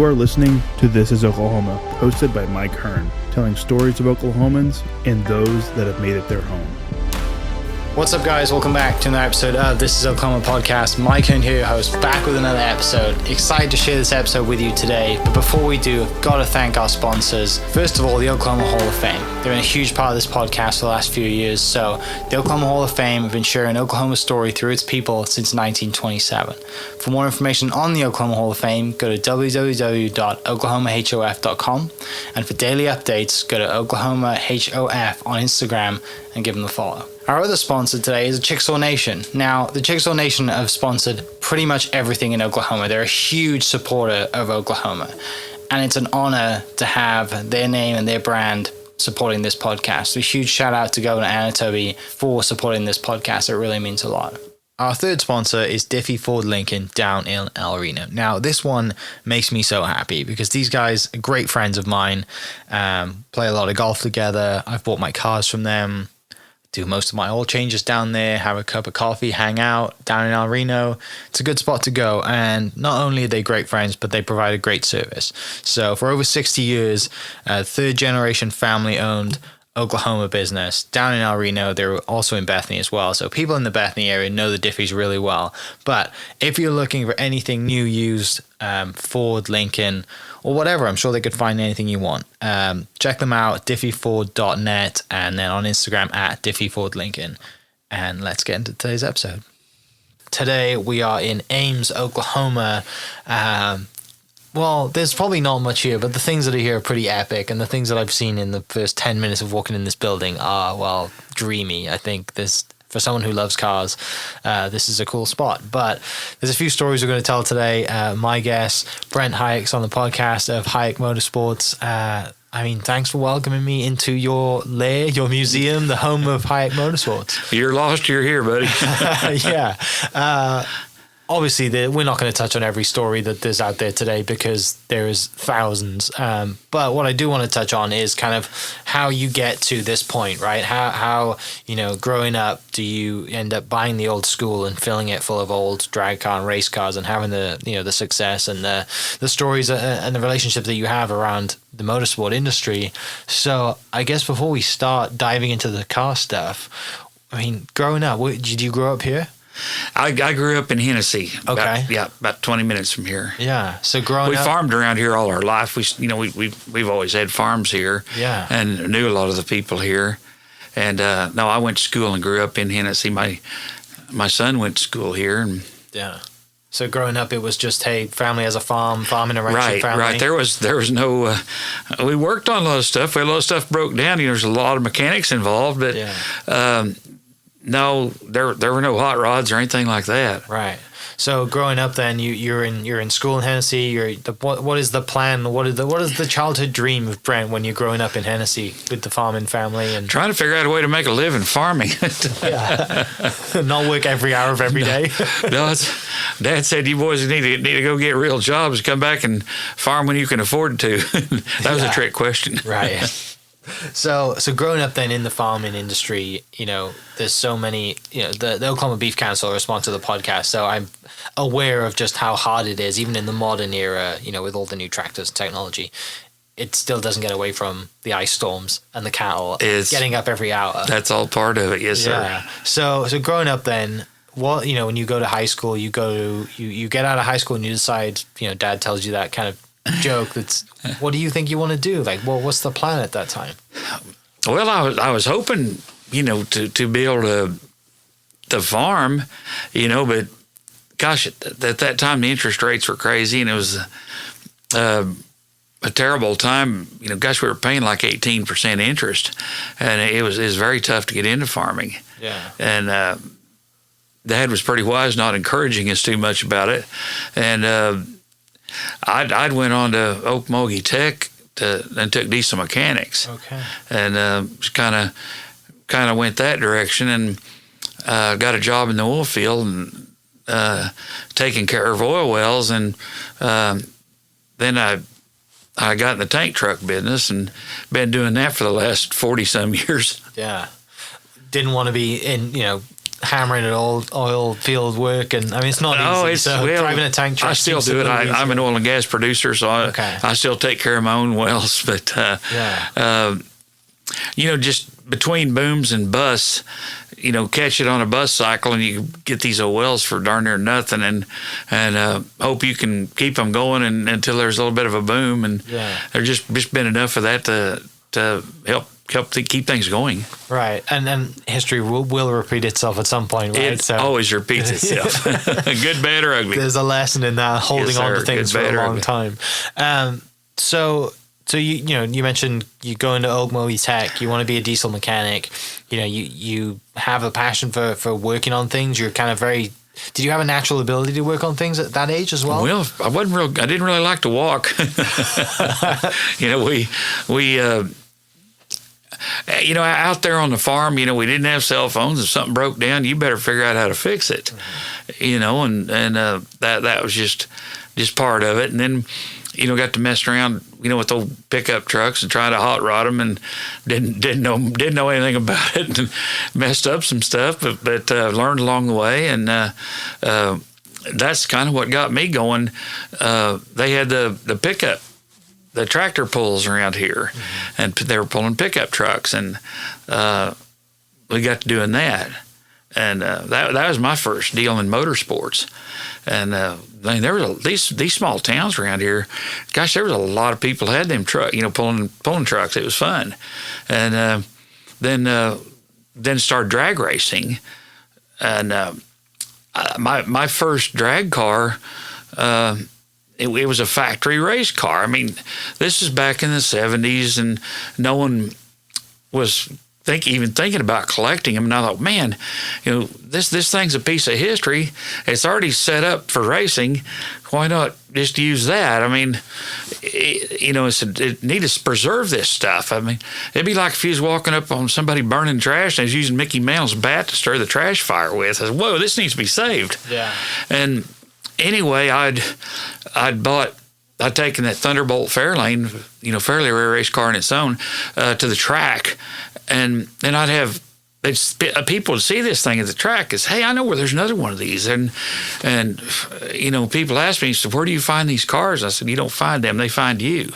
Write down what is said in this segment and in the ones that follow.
You are listening to This is Oklahoma, hosted by Mike Hearn, telling stories of Oklahomans and those that have made it their home. What's up, guys? Welcome back to another episode of This is Oklahoma podcast. Mike Hearn here, your host, back with another episode. Excited to share this episode with you today. But before we do, I've got to thank our sponsors. First of all, the Oklahoma Hall of Fame. They've been a huge part of this podcast for the last few years. So the Oklahoma Hall of Fame have been sharing Oklahoma's story through its people since 1927. For more information on the Oklahoma Hall of Fame, go to www.oklahomahof.com. And for daily updates, go to oklahomahof on Instagram and give them a follow. Our other sponsor today is Chickasaw Nation. Now, the Chickasaw Nation have sponsored pretty much everything in Oklahoma. They're a huge supporter of Oklahoma. And it's an honor to have their name and their brand supporting this podcast. A huge shout out to Governor Anatoby for supporting this podcast. It really means a lot. Our third sponsor is Diffie Ford Lincoln down in El Reno. Now, this one makes me so happy because these guys are great friends of mine, play a lot of golf together. I've bought my cars from them, do most of my oil changes down there, have a cup of coffee, hang out down in El Reno. It's a good spot to go. And not only are they great friends, but they provide a great service. So for over 60 years, third generation family owned Oklahoma business down in El Reno. They're also in Bethany as well. So people in the Bethany area know the Diffies really well. But if you're looking for anything new, used, Ford, Lincoln, or whatever, I'm sure they could find anything you want. Check them out, diffieford.net, and then on Instagram at diffiefordlincoln. And let's get into today's episode. Today we are in Ames, Oklahoma. Well, there's probably not much here, but the things that are here are pretty epic, and the things that I've seen in the first 10 minutes of walking in this building are, well, dreamy. I think this, for someone who loves cars, this is a cool spot. But there's a few stories we're going to tell today. My guest, Brent Hajek's on the podcast of Hajek Motorsports. Thanks for welcoming me into your lair, your museum, the home of Hajek Motorsports. You're lost, you're here, buddy. Yeah. Obviously, we're not going to touch on every story that there's out there today because there's thousands. But what I do want to touch on is kind of how you get to this point, right? How growing up, do you end up buying the old school and filling it full of old drag car and race cars and having the success and the stories and the relationships that you have around the motorsport industry. So I guess before we start diving into the car stuff, growing up, did you grow up here? I grew up in Hennessy. Okay. About 20 minutes from here. Yeah. So growing up, we farmed around here all our life. We've always had farms here. Yeah. And knew a lot of the people here. And I went to school and grew up in Hennessy. My son went to school here. And yeah. So growing up, it was just, hey, family has a farm and a ranching family. Right. There was no. We worked on a lot of stuff. A lot of stuff broke down. There's a lot of mechanics involved, but. Yeah. No, there were no hot rods or anything like that. Right. So growing up, then you're in school in Hennessy. What is the plan? What is the childhood dream of Brent when you're growing up in Hennessy with the farming family and trying to figure out a way to make a living farming? Yeah, not work every hour of every day. No, Dad said you boys need to go get real jobs, come back and farm when you can afford to. That was a trick question, right? So growing up then in the farming industry, there's so many, the Oklahoma Beef Council are sponsor of the podcast, so I'm aware of just how hard it is, even in the modern era, with all the new tractors and technology. It still doesn't get away from the ice storms and the cattle getting up every hour. That's all part of it, yes, sir. Yeah. So growing up then, when you go to high school, you get out of high school and you decide, Dad tells you that kind of joke that's, what do you think you want to do? Like, what's the plan at that time? Well, I was hoping, to be able to farm, but gosh, at that time the interest rates were crazy and it was a terrible time. Gosh, we were paying like 18% interest, and it was very tough to get into farming. Yeah. And Dad was pretty wise, not encouraging us too much about it, and I'd went on to Okmulgee Tech and took diesel mechanics. Okay. And kind of went that direction and got a job in the oil field and taking care of oil wells. And then I got in the tank truck business and been doing that for the last 40 some years. Yeah. Didn't want to be in, hammering at oil field work, and I mean it's not easy. So driving a tank truck. I still do it. I'm an oil and gas producer, so I still take care of my own wells. But just between booms and busts, catch it on a bus cycle, and you get these wells for darn near nothing, and hope you can keep them going until there's a little bit of a boom, and there's just been enough of that to help keep things going. Right, and then history will repeat itself at some point, right? It always repeats itself. Good, bad, or ugly. There's a lesson in that, holding on to things for a long time. So you mentioned you go into Oklahoma Tech, you want to be a diesel mechanic, you have a passion for working on things. You're kind of did you have a natural ability to work on things at that age as well? Well, I didn't really like to walk. Out there on the farm, we didn't have cell phones. If something broke down, you better figure out how to fix it, that was just part of it. And then, got to mess around, with old pickup trucks and trying to hot rod them, and didn't know anything about it, and messed up some stuff, but learned along the way. And that's kind of what got me going. They had the pickup, the tractor pulls around here, and they were pulling pickup trucks, and we got to doing that. And that was my first deal in motorsports. And there was these small towns around here. Gosh, there was a lot of people had them pulling trucks. It was fun. And then started drag racing. And my first drag car, it was a factory race car. I mean, this is back in the 70s, and no one was even thinking about collecting them. And I thought, man, this thing's a piece of history. It's already set up for racing. Why not just use that? I mean, it need to preserve this stuff. I mean, it'd be like if you was walking up on somebody burning trash and was using Mickey Mantle's bat to stir the trash fire with. I said, whoa, this needs to be saved. Yeah. And anyway, I'd taken that Thunderbolt Fairlane, fairly rare race car in its own, to the track. And then I'd have people would see this thing at the track and say, hey, I know where there's another one of these. And people ask me, so where do you find these cars? I said, you don't find them, they find you.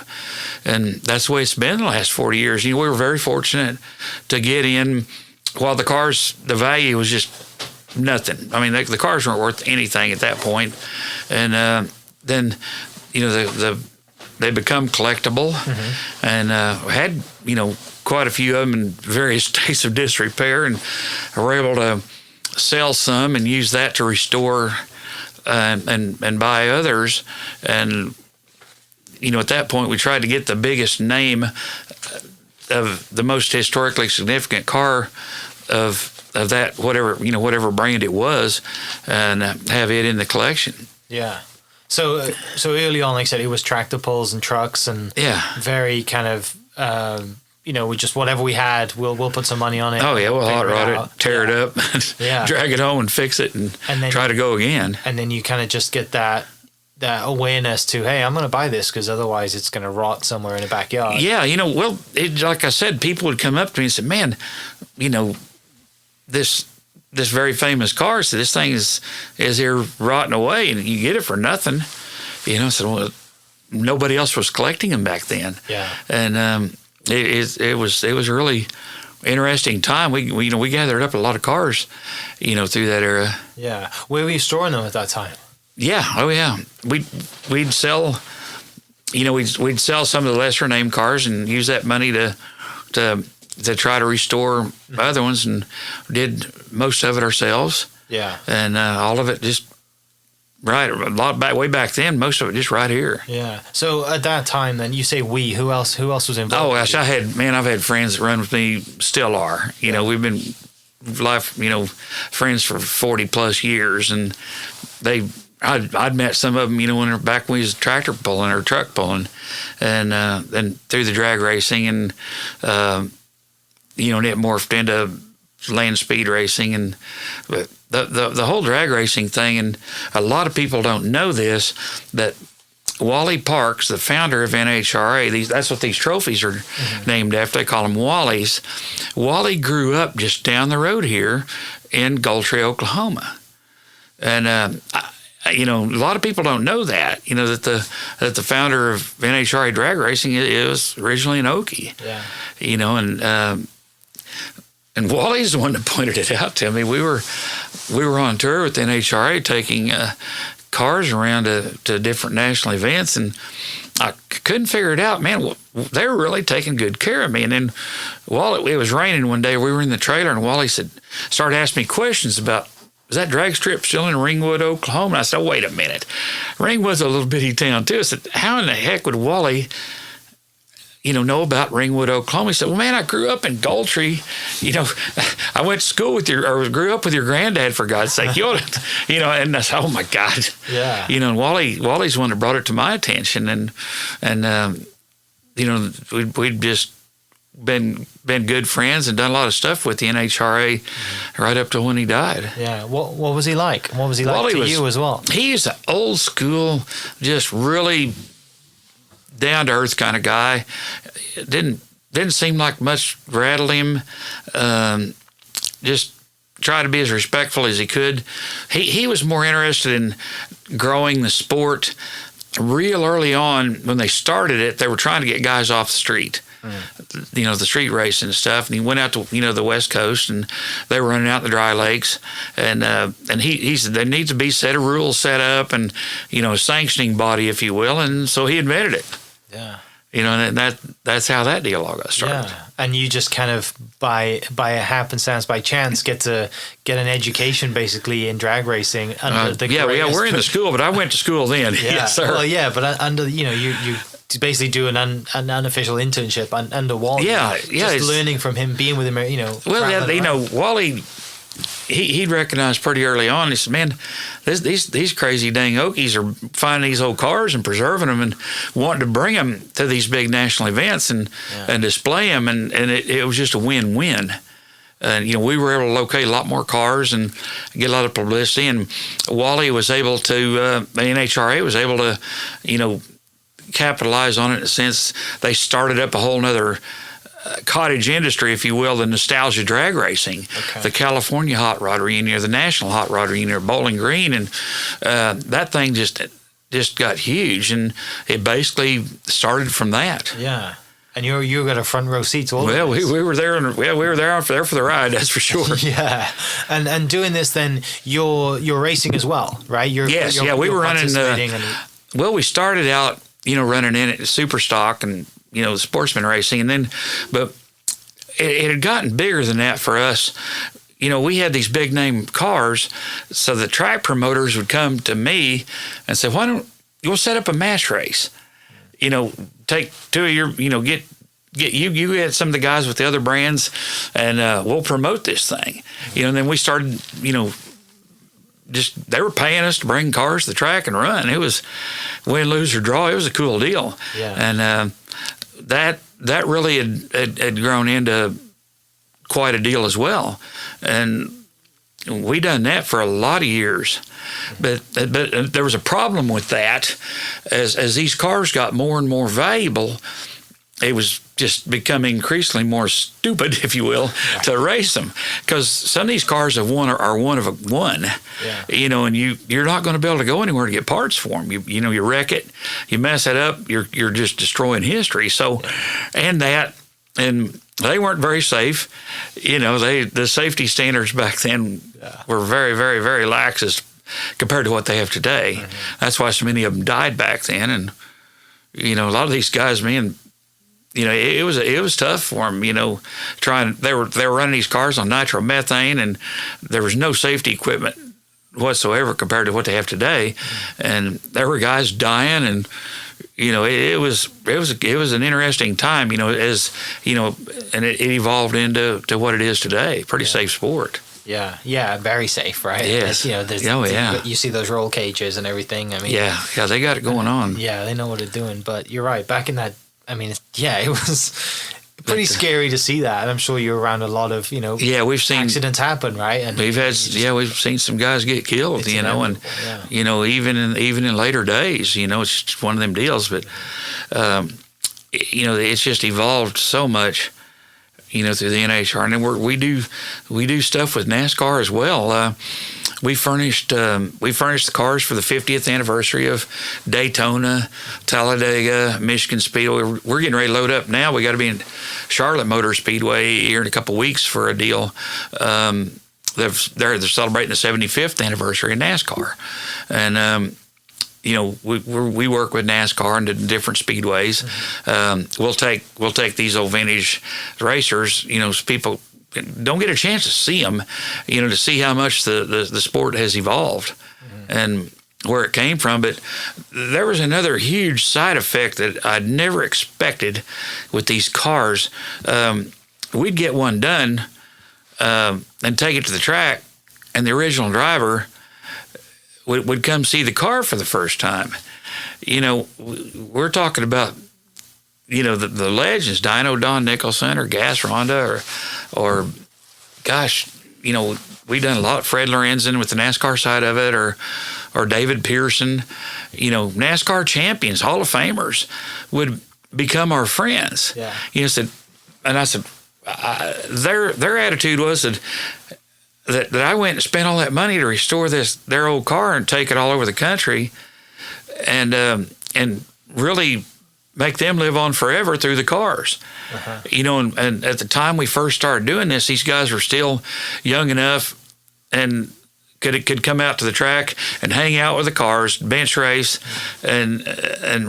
And that's the way it's been the last 40 years. We were very fortunate to get in while the value was just nothing. I mean, the cars weren't worth anything at that point. And then, they become collectible, and had, quite a few of them in various states of disrepair, and were able to sell some and use that to restore and buy others. And, at that point, we tried to get the biggest name of the most historically significant car of that, whatever brand it was, and have it in the collection. Yeah. So early on, like I said, it was tractor pulls and trucks, and very kind of, we just whatever we had, we'll put some money on it. Oh yeah, we'll hot rod it, tear it up, drag it home and fix it, and then try to go again. And then you kind of just get that awareness to, hey, I'm going to buy this because otherwise it's going to rot somewhere in the backyard. Yeah, like I said, people would come up to me and say, man, this very famous car, so this thing is here rotting away, and you get it for nothing. So well, nobody else was collecting them back then. Yeah. And it was a really interesting time. We gathered up a lot of cars, through that era. Yeah. Where were you storing them at that time? Yeah. Oh yeah. We'd sell, we'd sell some of the lesser named cars and use that money to try to restore other ones, and did most of it ourselves. Yeah. And all of it just way back then, most of it just right here. Yeah. So at that time then, you say we, who else was involved? Oh gosh, I've had friends that run with me, still are. We've been friends for 40 plus years, and I'd met some of them, back when we was tractor pulling or truck pulling, and then through the drag racing, and it morphed into land speed racing, and the whole drag racing thing. And a lot of people don't know this, that Wally Parks, the founder of NHRA, that's what these trophies are named after. They call them Wallies. Wally grew up just down the road here in Gulfstream, Oklahoma. And, a lot of people don't know that, that the founder of NHRA drag racing is originally an Okie. Yeah. And Wally's the one that pointed it out to me. We were on tour with NHRA taking cars around to different national events, and I couldn't figure it out. Man, they were really taking good care of me. And then it was raining one day. We were in the trailer, and Wally started asking me questions about, is that drag strip still in Ringwood, Oklahoma? And I said, oh, wait a minute. Ringwood's a little bitty town, too. I said, how in the heck would Wally know about Ringwood, Oklahoma? He said, well, man, I grew up in Gulfstream. I went to school grew up with your granddad, for God's sake. And I said, oh, my God. Yeah. And Wally's the one that brought it to my attention. And we'd just been good friends and done a lot of stuff with the NHRA right up to when he died. Yeah. What was he like? What was he like to you as well? He's an old school, just really down to earth kind of guy. Didn't seem like much rattled him. Just tried to be as respectful as he could. He was more interested in growing the sport. Real early on, when they started it, they were trying to get guys off the street. The street racing and stuff. And he went out to, the West Coast, and they were running out in the dry lakes. And he said there needs to be a set of rules set up and, a sanctioning body, if you will. And so he invented it. Yeah. And that's how that deal all got started. Yeah. And you just kind of by a happenstance, by chance, get an education basically in drag racing under the we're in the school, but I went to school then. Yeah. Yes, sir. Well, yeah, but under you basically do an unofficial internship under Wally. Yeah, just learning from him, being with him. Well, Wally, he'd recognized pretty early on. He said, "Man, these crazy dang Okies are finding these old cars and preserving them and wanting to bring them to these big national events and display them, and it was just a win-win." And we were able to locate a lot more cars and get a lot of publicity. And Wally was able to, the NHRA was able to, capitalize on it in a sense. They started up a whole nother cottage industry, if you will, the nostalgia drag racing, the California Hot Rod Reunion, or the National Hot Rod Reunion, or Bowling Green, and that thing just got huge, and it basically started from that. Yeah. And you got a front row seats all well, we were there, and we were there for the ride, that's for sure. Yeah, and doing this, then you're racing as well, right? We were running. We started out, running in at super stock and sportsman racing, and then, but it had gotten bigger than that for us. We had these big name cars, so the track promoters would come to me and say, "Why don't you set up a match race? Take two of your, get you get some of the guys with the other brands, and we'll promote this thing." And then we started, just they were paying us to bring cars to the track and run. It was win, lose, or draw. It was a cool deal. Yeah. And that really had grown into quite a deal as well. And we done that for a lot of years. But there was a problem with that. As these cars got more and more valuable, it was just becoming increasingly more stupid, if you will, to race them, because some of these cars are one of a one. Yeah. And you're not going to be able to go anywhere to get parts for them. You wreck it, you mess it up, you're just destroying history. So, and they weren't very safe. The safety standards back then were very, very, very lax as compared to what they have today. Mm-hmm. That's why so many of them died back then. And a lot of these guys, man, it was tough for them. They were running these cars on nitromethane, and there was no safety equipment whatsoever compared to what they have today. And there were guys dying, and it was an interesting time. And it evolved into what it is today. Pretty safe sport. Yeah, very safe, right? Yes. You see those roll cages and everything. I mean, yeah, they got it going on. Yeah, they know what they're doing. But you're right. Back in that, I mean, it was pretty scary to see that. And I'm sure you're around a lot of, we've seen accidents happen, right? And we've seen some guys get killed, and even in later days, it's just one of them deals. But it's just evolved so much, through the NHR, and then we do stuff with NASCAR as well. We furnished the cars for the 50th anniversary of Daytona, Talladega, Michigan Speedway. We're getting ready to load up now. We got to be in Charlotte Motor Speedway here in a couple of weeks for a deal. They're celebrating the 75th anniversary of NASCAR, and we work with NASCAR and the different speedways. We'll take these old vintage racers. People don't get a chance to see them, to see how much the sport has evolved and where it came from. But there was another huge side effect that I'd never expected with these cars. We'd get one done and take it to the track, and the original driver would come see the car for the first time. We're talking about the legends, Dino Don Nicholson or Gas Ronda or gosh, we done a lot. Fred Lorenzen with the NASCAR side of it, or David Pearson, NASCAR champions, Hall of Famers would become our friends. Yeah. I said, their attitude was that I went and spent all that money to restore their old car and take it all over the country, and really make them live on forever through the cars. And at the time we first started doing this, these guys were still young enough and could come out to the track and hang out with the cars, bench race, and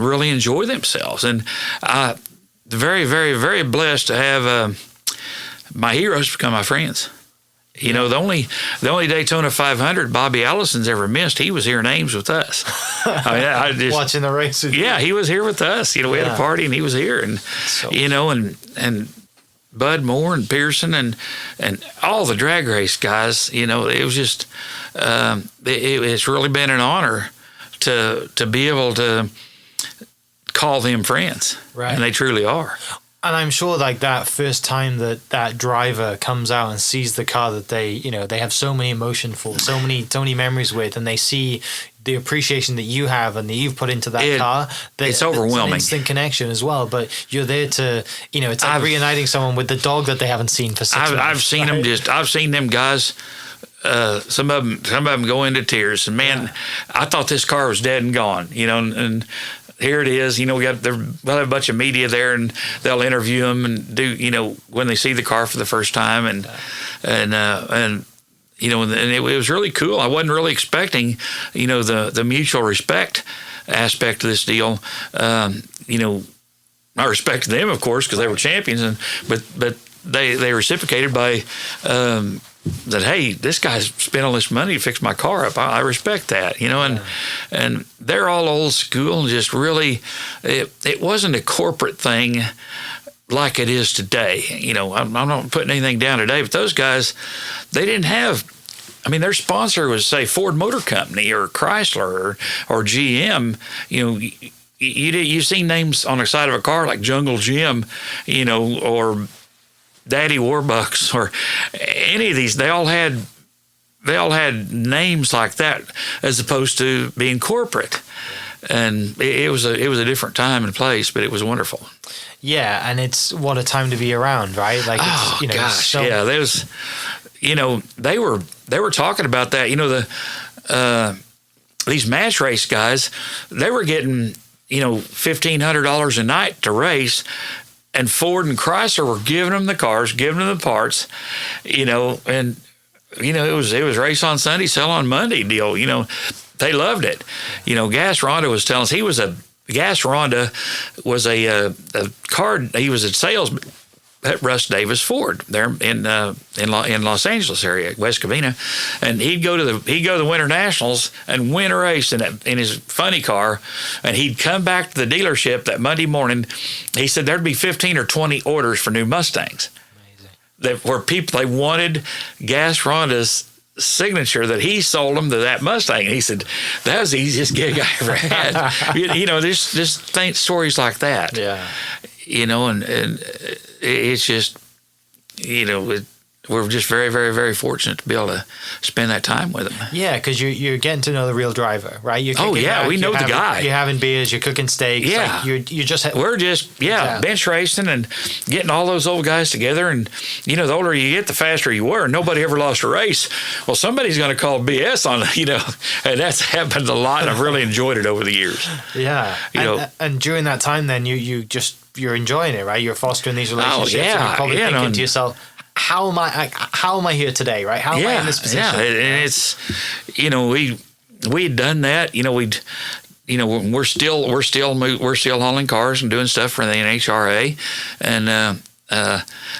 really enjoy themselves. And very, very, very blessed to have my heroes become my friends. The only Daytona 500 Bobby Allison's ever missed, he was here in Ames with us. I just watching the races. Yeah, he was here with us. We had a party and he was here, and and Bud Moore and Pearson and all the drag race guys. It was just it's really been an honor to be able to call them friends, right? And they truly are. And I'm sure that first time that driver comes out and sees the car that they have so many emotion for, so many memories with, and they see the appreciation that you have and that you've put into that car, it's overwhelming. It's an instant connection as well. But you're there to, it's like reuniting someone with the dog that they haven't seen for 6 months. I've seen them I've seen them guys. Some of them go into tears, and man, I thought this car was dead and gone. And here it is. We'll have a bunch of media there, and they'll interview them and do, when they see the car for the first time, and it was really cool. I wasn't really expecting, the mutual respect aspect of this deal. I respected them, of course, because they were champions, but they reciprocated by that. Hey, this guy's spent all this money to fix my car up. I respect that, and they're all old school and just really, it wasn't a corporate thing like it is today. I'm not putting anything down today, but those guys, they didn't have. Their sponsor was, say, Ford Motor Company or Chrysler or GM. You see names on the side of a car like Jungle Jim, or Daddy Warbucks or any of these. They all had names like that as opposed to being corporate. And it was a different time and place, but it was wonderful. Yeah, and it's what a time to be around, right? Gosh, there's they were talking about that. These match race guys, they were getting $1,500 a night to race, and Ford and Chrysler were giving them the cars, giving them the parts, and it was race on Sunday, sell on Monday deal. They loved it. Gas Ronda was telling us Gas Ronda was a car. He was at sales at Russ Davis Ford there in Los Angeles area, West Covina, and he'd go to the Winter Nationals and win a race in his funny car, and he'd come back to the dealership that Monday morning. He said there'd be 15 or 20 orders for new Mustangs. Amazing. Where people, they wanted Gas Ronda's signature that he sold them to that Mustang. And he said, that was the easiest gig I ever had. There's just stories like that. Yeah. And it's just, we're just very, very, very fortunate to be able to spend that time with him. Yeah, because you're getting to know the real driver, right? You're Oh, kicking yeah, back, we know the guy. You're having beers, you're cooking steaks. Yeah. Like you just... We're just, bench racing and getting all those old guys together. And, the older you get, the faster you were. Nobody ever lost a race. Well, somebody's going to call BS on, and that's happened a lot. And I've really enjoyed it over the years. Yeah. And during that time, then you're enjoying it, right? You're fostering these relationships. Oh, yeah. And you're probably thinking to yourself, how am I here today, right? How am I in this position? Yeah, and it's, we'd done that. We're still hauling cars and doing stuff for the NHRA, and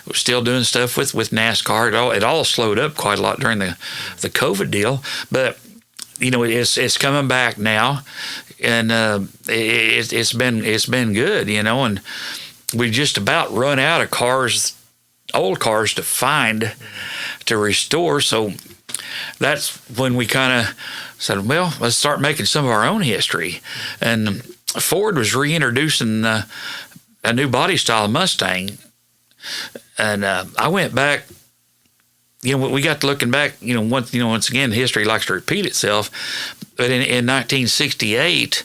we're still doing stuff with NASCAR. It all slowed up quite a lot during the COVID deal, but it's coming back now, and it's been good, and we just about run out of old cars to find to restore. So that's when we kind of said, well, let's start making some of our own history. And Ford was reintroducing a new body style Mustang. And I went back, we got to looking back, once again, history likes to repeat itself. But in 1968,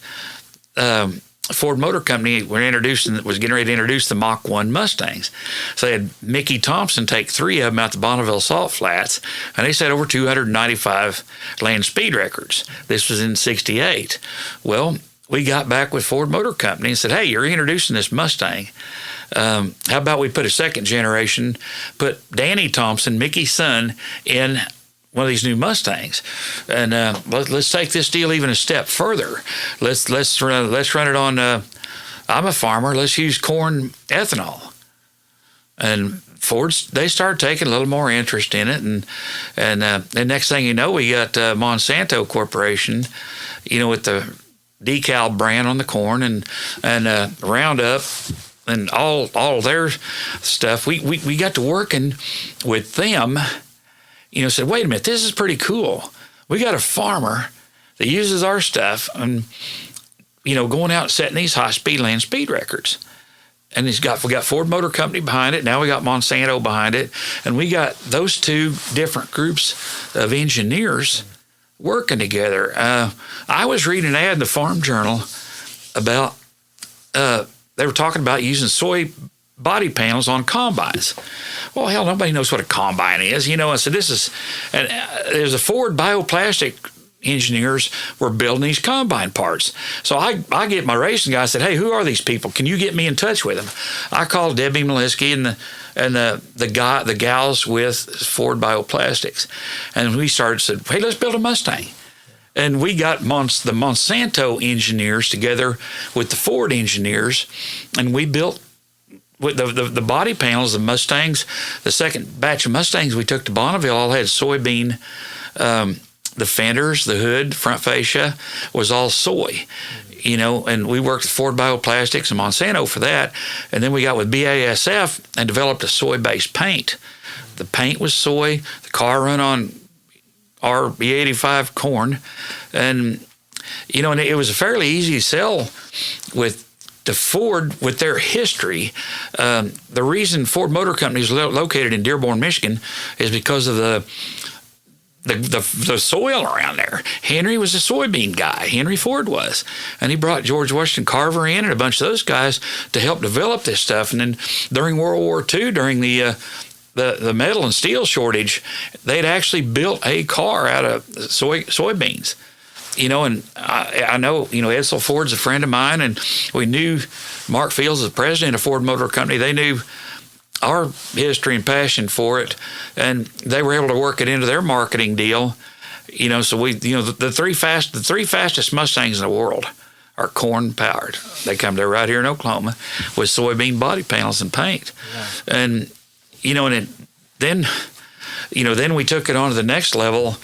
Ford Motor Company was getting ready to introduce the Mach 1 Mustangs. So they had Mickey Thompson take 3 of them out the Bonneville Salt Flats, and they set over 295 land speed records. This was in 68. Well, we got back with Ford Motor Company and said, hey, you're introducing this Mustang. How about we put a second generation, put Danny Thompson, Mickey's son, in one of these new Mustangs, and let's take this deal even a step further. Let's run it on. I'm a farmer. Let's use corn ethanol. And they started taking a little more interest in it, and the next thing you know, we got Monsanto Corporation, with the decal brand on the corn and Roundup and all their stuff. We got to working with them. Said, wait a minute, this is pretty cool. We got a farmer that uses our stuff and, going out and setting these high-speed land speed records. And we got Ford Motor Company behind it. Now we got Monsanto behind it. And we got those two different groups of engineers working together. I was reading an ad in the Farm Journal about, they were talking about using soy body panels on combines. Well, hell, nobody knows what a combine is, and so there's a Ford bioplastic engineers were building these combine parts. So I get my racing guy, I said, hey, who are these people? Can you get me in touch with them? I called Debbie Maliski and the gals with Ford Bioplastics, and we said, hey, let's build a Mustang. And we got the Monsanto engineers together with the Ford engineers, and we built with the body panels, the Mustangs. The second batch of Mustangs we took to Bonneville all had soybean. The fenders, the hood, front fascia was all soy, and we worked with Ford Bioplastics and Monsanto for that. And then we got with BASF and developed a soy-based paint. The paint was soy. The car run on our E85 corn. And, and it was fairly easy to sell with the Ford with their history. The reason Ford Motor Company is located in Dearborn, Michigan, is because of the soil around there. Henry was a soybean guy. Henry Ford was, and he brought George Washington Carver in and a bunch of those guys to help develop this stuff. And then during World War II, during the metal and steel shortage, they'd actually built a car out of soybeans. And I know, Edsel Ford's a friend of mine, and we knew Mark Fields, the president of Ford Motor Company. They knew our history and passion for it, and they were able to work it into their marketing deal. So we, the three fastest Mustangs in the world are corn powered. They come to right here in Oklahoma with soybean body panels and paint. Yeah. And, then we took it on to the next level.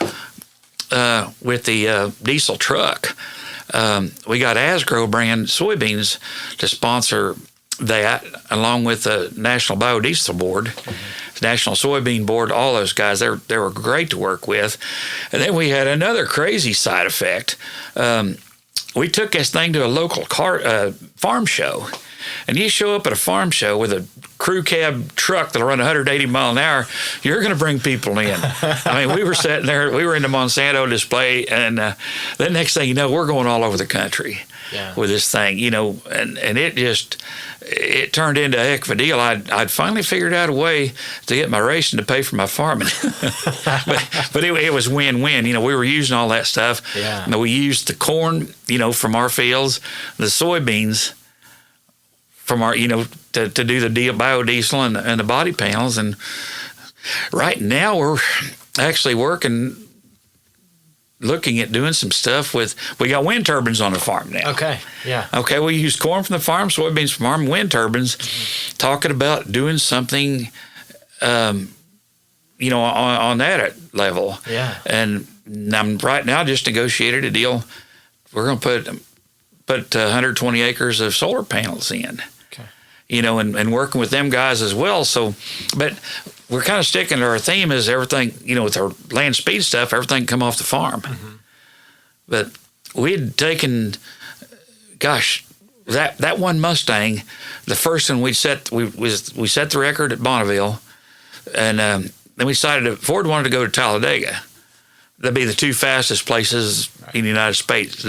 With the diesel truck. We got Asgrow brand soybeans to sponsor that, along with the National Biodiesel Board, the National Soybean Board, all those guys. They were great to work with. And then we had another crazy side effect. We took this thing to a local farm show, and you show up at a farm show with a crew cab truck that'll run 180 mile an hour, you're going to bring people in. I mean, we were sitting there, we were in the Monsanto display, and the next thing you know, we're going all over the country with this thing, you know, and it turned into a heck of a deal. I'd finally figured out a way to get my racing to pay for my farming. but it was win-win. You know, we were using all that stuff. Yeah. You know, we used the corn, you know, from our fields, the soybeans from our, you know, to do the biodiesel and the body panels. And right now we're actually looking at doing some stuff we got wind turbines on the farm now. Okay, yeah. Okay, we use corn from the farm, soybeans from the farm, wind turbines, talking about doing something, you know, on that level. Yeah. And I'm right now just negotiated a deal. We're going to put 120 acres of solar panels in. Okay. You know, and working with them guys as well. So, but we're kind of sticking to our theme is everything, you know, with our land speed stuff, everything come off the farm. Mm-hmm. But we'd taken, gosh, that one Mustang, the first one we set the record at Bonneville, and then we decided that Ford wanted to go to Talladega. That'd be the two fastest places in the United States,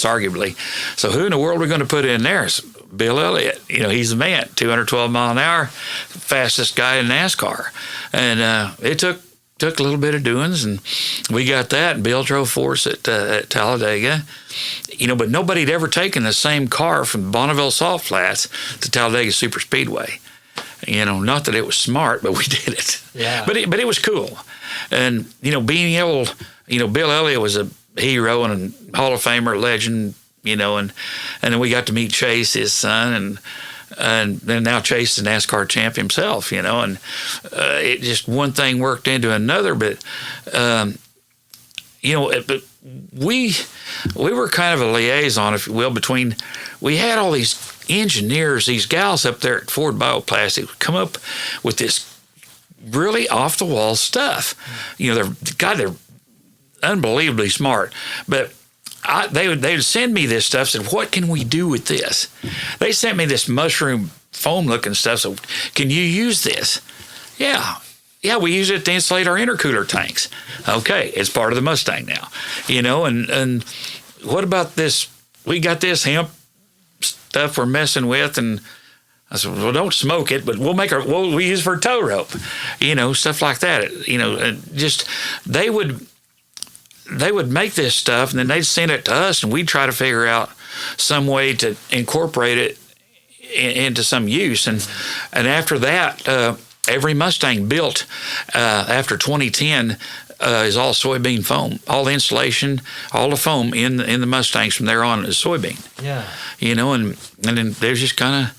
arguably. So who in the world are we going to put in there? Bill Elliott, you know, he's the man, 212 mile an hour, fastest guy in NASCAR. And it took a little bit of doings, and we got that, and Bill drove for us at Talladega. You know, but nobody had ever taken the same car from Bonneville Salt Flats to Talladega Super Speedway. You know, not that it was smart, but we did it. Yeah. But it was cool. And, you know, being able, you know, Bill Elliott was a hero and a Hall of Famer, legend, you know, and then we got to meet Chase, his son, and then now Chase is the NASCAR champ himself, you know, and it just one thing worked into another. But, you know, but we were kind of a liaison, if you will, between, we had all these engineers, these gals up there at Ford Bioplastic would come up with this really off the wall stuff. You know, they're unbelievably smart, but they would send me this stuff, said, what can we do with this? They sent me this mushroom foam looking stuff, so can you use this? Yeah, we use it to insulate our intercooler tanks. Okay, it's part of the Mustang now, you know, and what about this? We got this hemp stuff we're messing with, and I said, well, don't smoke it, but we'll use it for tow rope, you know, stuff like that. You know, and just they would make this stuff, and then they'd send it to us, and we'd try to figure out some way to incorporate it into some use. And after that, every Mustang built after 2010 is all soybean foam. All the insulation, all the foam in the Mustangs from there on is soybean. Yeah. You know, and then there's just kind of,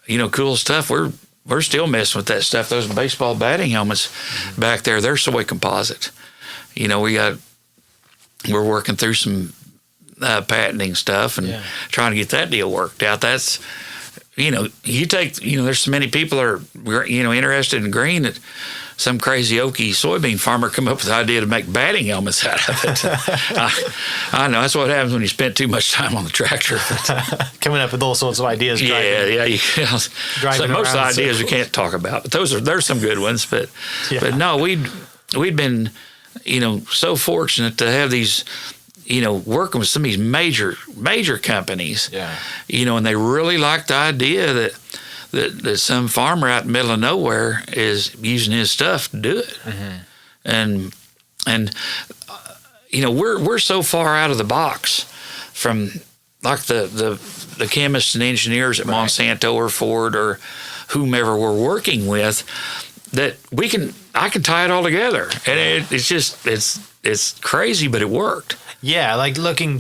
you know, cool stuff. We're still messing with that stuff. Those baseball batting helmets back there, they're soy composite. You know, we're working through some patenting stuff and trying to get that deal worked out. That's, you know, there's so many people are, you know, interested in green that some crazy Okie soybean farmer come up with the idea to make batting helmets out of it. I know that's what happens when you spend too much time on the tractor. Coming up with all sorts of ideas. So most of the ideas we can't talk about, but there's some good ones. But no, we'd been, you know, so fortunate to have these, you know, working with some of these major companies. Yeah. You know, and they really liked the idea that some farmer out in the middle of nowhere is using his stuff to do it. Mm-hmm. And you know, we're so far out of the box from like the chemists and engineers at Monsanto or Ford or whomever we're working with that I can tie it all together. And it's crazy, but it worked. Yeah, like listening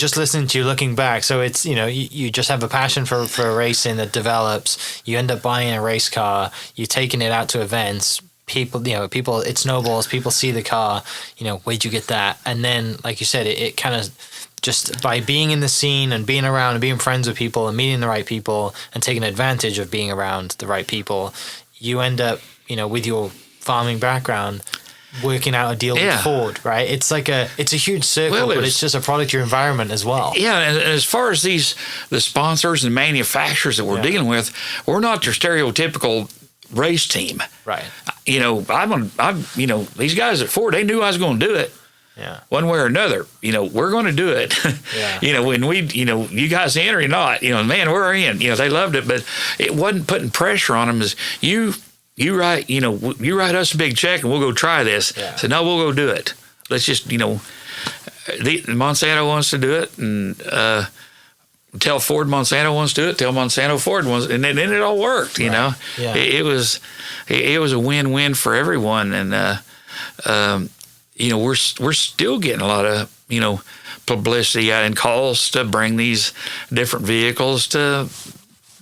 to you, looking back. So it's, you know, you just have a passion for racing that develops. You end up buying a race car. You're taking it out to events. People, it snowballs. People see the car. You know, where'd you get that? And then, like you said, it kind of just by being in the scene and being around and being friends with people and meeting the right people and taking advantage of being around the right people, you end up, you know, with your farming background, working out a deal with Ford, right? It's a huge circle, but it's just a product of your environment as well. Yeah, and as far as the sponsors and manufacturers that we're dealing with, we're not your stereotypical race team. Right. These guys at Ford, they knew I was going to do it. Yeah. One way or another, we're going to do it. Yeah. When you guys enter or not, man, we're in. They loved it, but it wasn't putting pressure on them. As you write us a big check and we'll go try this. Yeah. So no, we'll go do it. Let's just, Monsanto wants to do it, and tell Ford Monsanto wants to do it. Tell Monsanto Ford wants, and then it all worked. Yeah. It was a win-win for everyone, and we're still getting a lot of publicity out and calls to bring these different vehicles to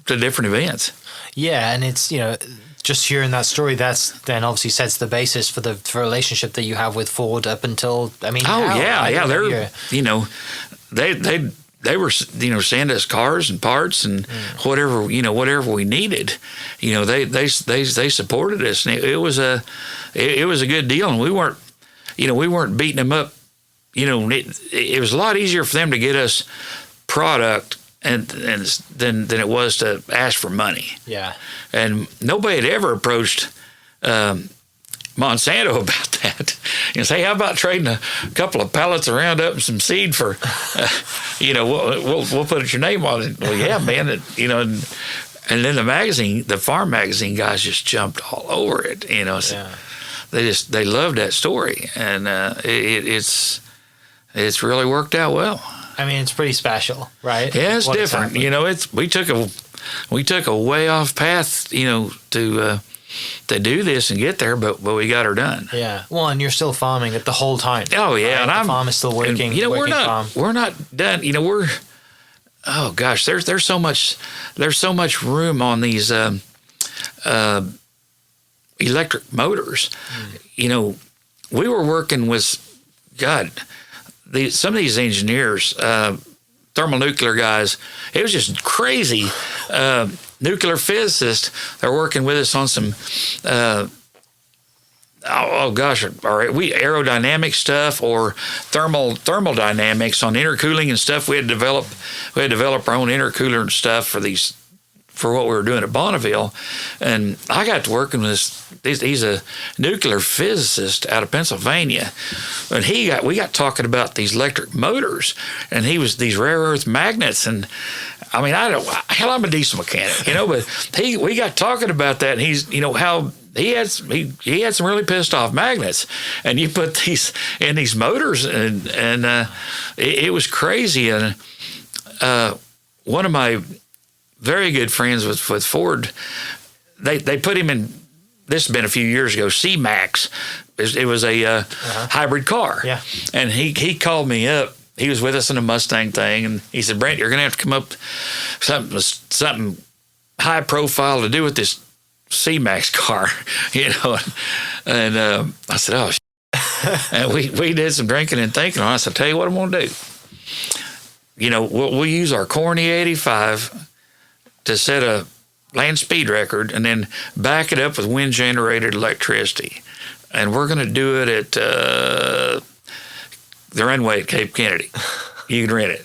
different events. Yeah, and it's just hearing that story, that's then obviously sets the basis for the relationship that you have with Ford up until they're they were sending us cars and parts and whatever we needed. They supported us, and it was a good deal, and we weren't beating them up. It was a lot easier for them to get us product and than it was to ask for money. Yeah. And nobody had ever approached Monsanto about that. Say, how about trading a couple of pallets of Roundup and some seed for, we'll put your name on it. Well, yeah, man. And then the farm magazine guys just jumped all over it. So they loved that story, and it's really worked out well. I mean, it's pretty special, right? Yeah, it's different. We took a way off path, to do this and get there, but we got her done. Yeah. Well, and you're still farming it the whole time. Oh yeah, right? and the farm is still working. And, we're farm. not done. Oh gosh, there's so much room on these electric motors. We were working with some of these engineers, thermonuclear guys. It was just crazy. Nuclear physicists. They're working with us on some aerodynamic stuff or thermodynamics on intercooling and stuff. We had to develop our own intercooler and stuff for what we were doing at Bonneville. And I got to working with he's a nuclear physicist out of Pennsylvania, and we got talking about these electric motors, and he was these rare earth magnets. And I mean, I'm a diesel mechanic, but we got talking about that, and he's, how he had some really pissed off magnets, and you put these in these motors, and it was crazy. And one of my very good friends with Ford, they put him in. This has been a few years ago. C-Max, it was a hybrid car, and he called me up. He was with us in a Mustang thing, and he said, "Brent, you're going to have to come up with something high profile to do with this C-Max car," And I said, "Oh," and we did some drinking and thinking. I said, "Tell you what I'm going to do. We'll use our corny 85 to set a land speed record, and then back it up with wind generated electricity, and we're going to do it at the runway at Cape Kennedy. You can rent it."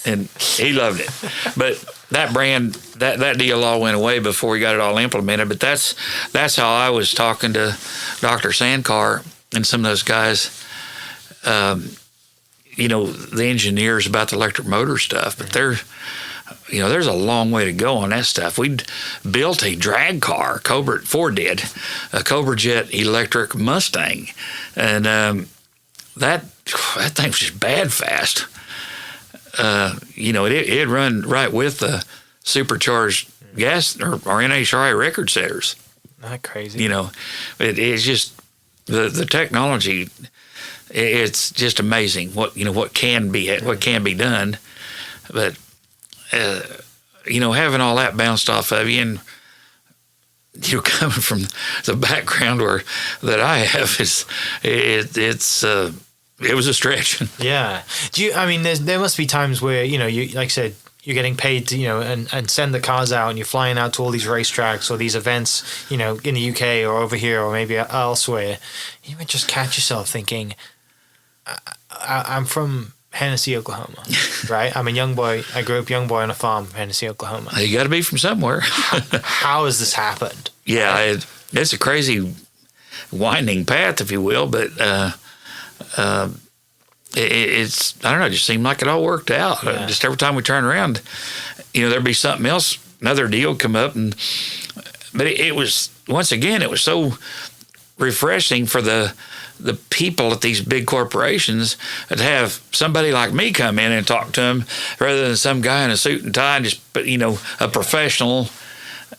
And he loved it. But that deal all went away before we got it all implemented. But that's how I was talking to Dr. Sandcar and some of those guys, the engineers about the electric motor stuff. But there's a long way to go on that stuff. We built a drag car, Ford did, a Cobra Jet electric Mustang, and that thing was just bad fast. It run right with the supercharged gas or NHRA record setters. Not crazy. It's just the technology. It's just amazing what can be done, but having all that bounced off of you, and coming from the background that I have, it was a stretch. Yeah. There must be times where, you like I said, you're getting paid to, and send the cars out, and you're flying out to all these racetracks or these events, in the UK or over here or maybe elsewhere, you might just catch yourself thinking, I'm from Hennessy, Oklahoma, right? I'm a young boy. I grew up young boy on a farm, Hennessy, Oklahoma. You got to be from somewhere. How has this happened? Yeah, it's a crazy winding path, if you will, but it's, I don't know, it just seemed like it all worked out. Yeah. Just every time we turn around, there'd be something else, another deal come up, but it was, once again, it was so refreshing for the people at these big corporations that have somebody like me come in and talk to them rather than some guy in a suit and tie and just, a professional,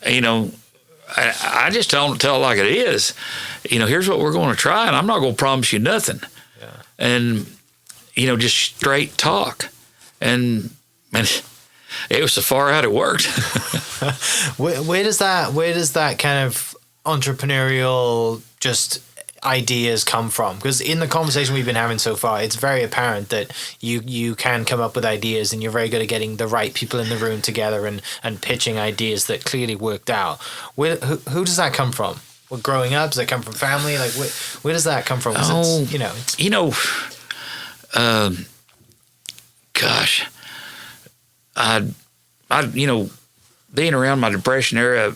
I just tell it like it is. Here's what we're going to try, and I'm not going to promise you nothing. Yeah. And, just straight talk. And it was so far out it worked. Where does that kind of entrepreneurial just ideas come from? Because in the conversation we've been having so far, it's very apparent that you can come up with ideas, and you're very good at getting the right people in the room together and pitching ideas that clearly worked out. Who does that come from? Well, growing up, does that come from family? Like where does that come from? Gosh, I being around my Depression era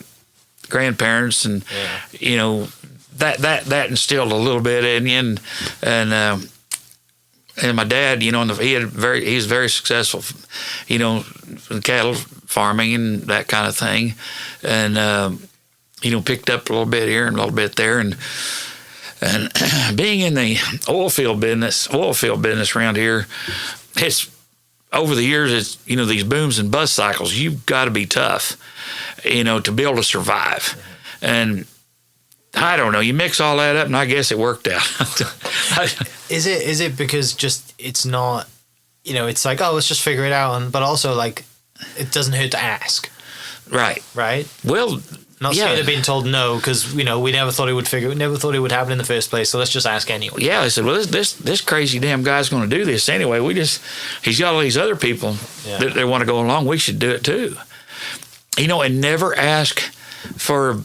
grandparents and that instilled a little bit in you, and my dad, he was very successful, in cattle farming and that kind of thing, and picked up a little bit here and a little bit there, and being in the oil field business around here, it's over the years, it's these booms and bust cycles. You've got to be tough, to be able to survive, and I don't know. You mix all that up, and I guess it worked out. Is it because just it's not, it's like, oh, let's just figure it out, but also like it doesn't hurt to ask. Right. Well, not scared of being told no, because we never thought it would happen in the first place. So let's just ask anyway. Yeah, they said, well, this crazy damn guy's going to do this anyway. He's got all these other people that they want to go along. We should do it too. And never ask for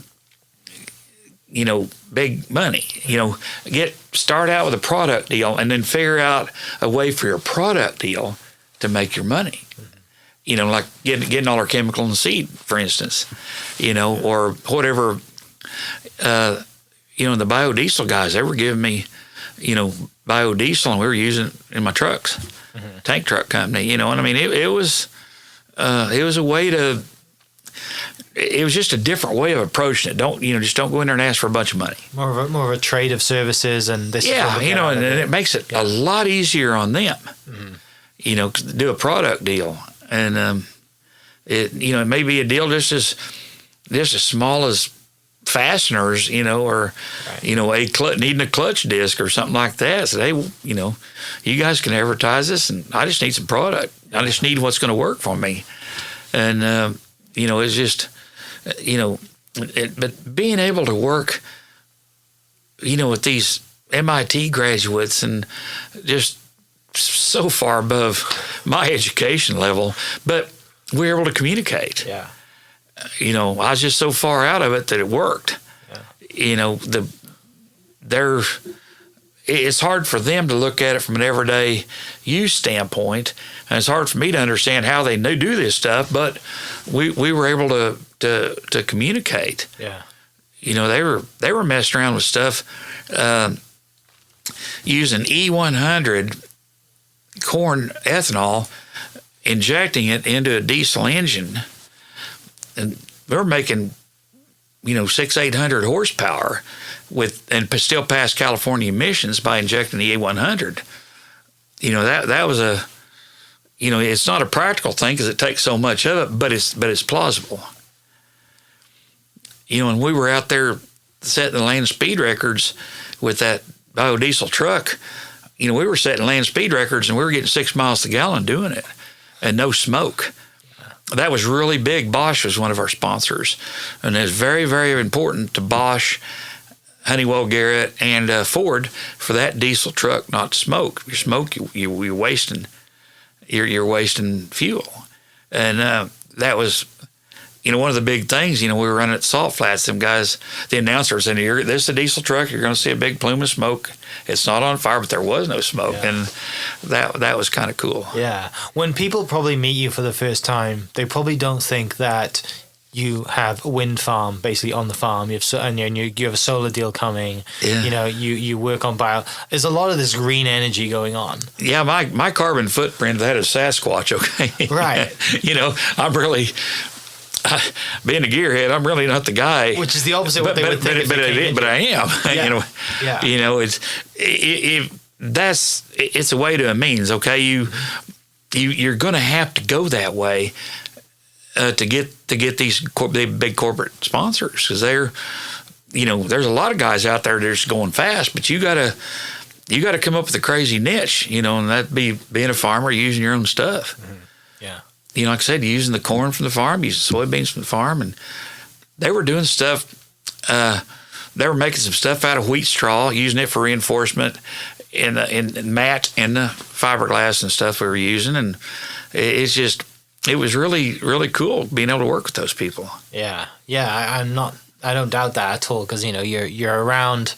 big money. Start out with a product deal and then figure out a way for your product deal to make your money. Like getting all our chemical and seed, for instance, or whatever. The biodiesel guys, they were giving me, biodiesel, and we were using it in my trucks, tank truck company. It was a way to. It was just a different way of approaching it. Just don't go in there and ask for a bunch of money. More of a trade of services, and this. Yeah, and it makes it a lot easier on them. To do a product deal, and it may be a deal just as small as fasteners, or right. Needing a clutch disc or something like that. So you guys can advertise this, and I just need some product. I just need what's going to work for me, and it's just. But being able to work, with these MIT graduates and just so far above my education level, but we were able to communicate. Yeah. I was just so far out of it that it worked. Yeah. It's hard for them to look at it from an everyday use standpoint, and it's hard for me to understand how they do this stuff. But we were able to communicate. Yeah, they were messing around with stuff using E100 corn ethanol, injecting it into a diesel engine, and they're making 600-800 horsepower and still pass California emissions by injecting the A100. That was a, it's not a practical thing because it takes so much of it, but it's plausible. When we were out there setting the land speed records with that biodiesel truck, we were setting land speed records and we were getting 6 miles to the gallon doing it, and no smoke. That was really big. Bosch was one of our sponsors, and it's very, very important to Bosch, Honeywell, Garrett, and Ford for that diesel truck not to smoke. If you smoke, you're wasting. You're wasting fuel, And that was, one of the big things. We were running at Salt Flats. Them guys, the announcer said, "This is a diesel truck. You're going to see a big plume of smoke. It's not on fire," but there was no smoke, and that was kind of cool. Yeah. When people probably meet you for the first time, they probably don't think that you have a wind farm basically on the farm. You have a solar deal coming. Yeah. You work on bio. There's a lot of this green energy going on. Yeah, my carbon footprint, that is Sasquatch. Okay. Right. I'm really. Being a gearhead, I'm really not the guy. Which is the opposite of what they would think. But I am. Yeah. It's a way to a means. Okay, you're going to have to go that way to get these big corporate sponsors, because there's a lot of guys out there that are just going fast, but you got to come up with a crazy niche, and that'd be being a farmer, using your own stuff. Mm-hmm. Yeah. Like I said, using the corn from the farm, using soybeans from the farm, and they were doing stuff. They were making some stuff out of wheat straw, using it for reinforcement in mat and the fiberglass and stuff we were using, and it was really, really cool being able to work with those people. Yeah, I don't doubt that at all, because you're around,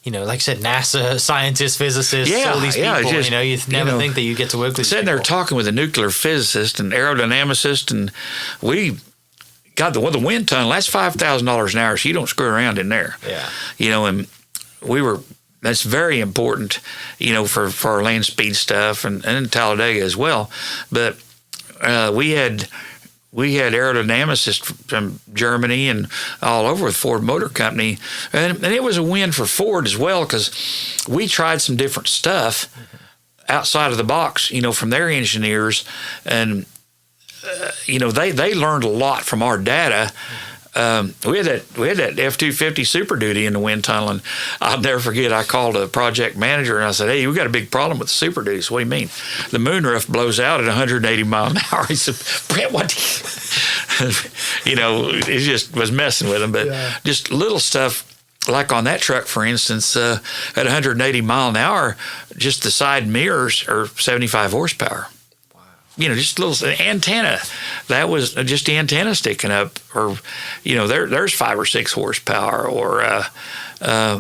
like I said, NASA scientists, physicists, all these people. You never think that you get to work with. Sitting there talking with a nuclear physicist and aerodynamicist, and we got the wind tunnel. That's $5,000 an hour, so you don't screw around in there. Yeah, and we were. That's very important, for our land speed stuff, and in Talladega as well. But we had aerodynamicists from Germany and all over with Ford Motor Company, and it was a win for Ford as well, because we tried some different stuff outside of the box, from their engineers, and they learned a lot from our data. We had that F-250 Super Duty in the wind tunnel, and I'll never forget, I called a project manager and I said, "Hey, we got a big problem with the Super Duties." "What do you mean?" "The moonroof blows out at 180 miles an hour." He said, "Brent, what?" It just was messing with him, but just little stuff. Like on that truck, for instance, at 180 mile an hour, just the side mirrors are 75 horsepower. Just a little antenna. That was just the antenna sticking up, or, there's 5 or 6 horsepower, or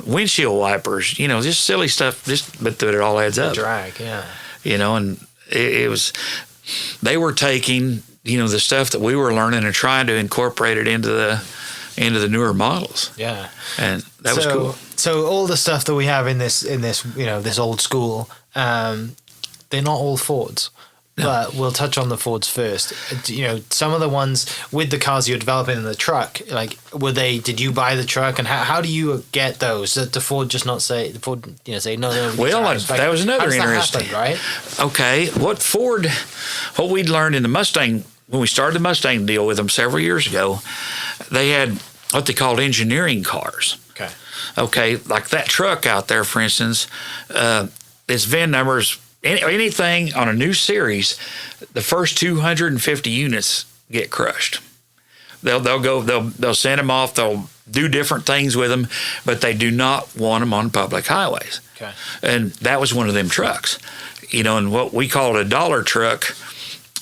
windshield wipers, just silly stuff, but it all adds up. Drag, yeah. And it was, they were taking, the stuff that we were learning and trying to incorporate it into the newer models. Yeah. And that was cool. So all the stuff that we have in this, this old school, they're not all Fords. No. But we'll touch on the Fords first. Some of the ones with the cars you're developing in the truck, did you buy the truck, and how do you get those? Did the Ford just not say, say no? Well, that was another interesting. Happen, right? Okay. What we'd learned in the Mustang, when we started the Mustang deal with them several years ago, they had what they called engineering cars. Okay. Like that truck out there, for instance, its VIN numbers, anything on a new series, the first 250 units get crushed. They'll send them off. They'll do different things with them, but they do not want them on public highways. Okay. And that was one of them trucks, and what we call it a dollar truck.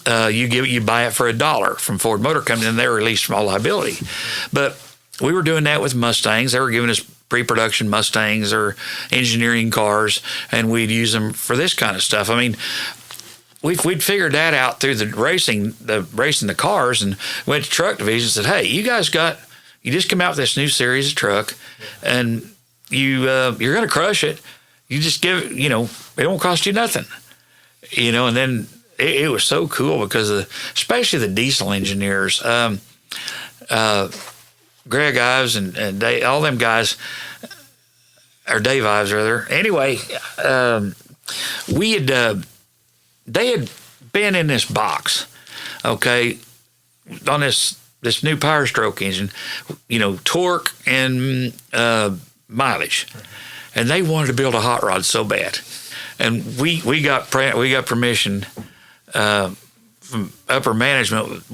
You buy it for $1 from Ford Motor Company, and they're released from all liability. But we were doing that with Mustangs. They were giving us pre-production Mustangs or engineering cars, and we'd use them for this kind of stuff. I mean, we'd figured that out through the racing the cars, and went to truck division and said, "Hey, you guys you just come out with this new series of truck, and you're going to crush it. You just give it, it won't cost you nothing." And then it was so cool because especially the diesel engineers, Greg Ives and Dave, all them guys, or Dave Ives rather. Anyway, they had been in this box, okay, on this new Power Stroke engine, torque and mileage, and they wanted to build a hot rod so bad, and we got permission from upper management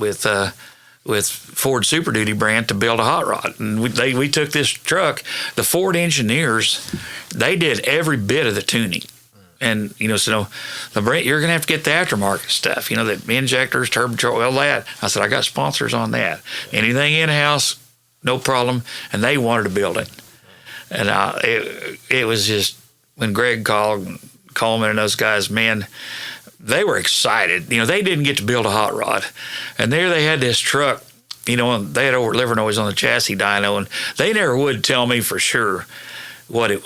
with Ford Super Duty brand to build a hot rod. And we took this truck. The Ford engineers, they did every bit of the tuning And, so, Brent, you're going to have to get the aftermarket stuff, the injectors, turbochargers, all that. I said, I got sponsors on that. Anything in-house, no problem. And they wanted to build it. And it was just, when Greg called, Coleman and those guys, man, they were excited. They didn't get to build a hot rod. And there they had this truck, and they had over liver noise on the chassis dyno, and they never would tell me for sure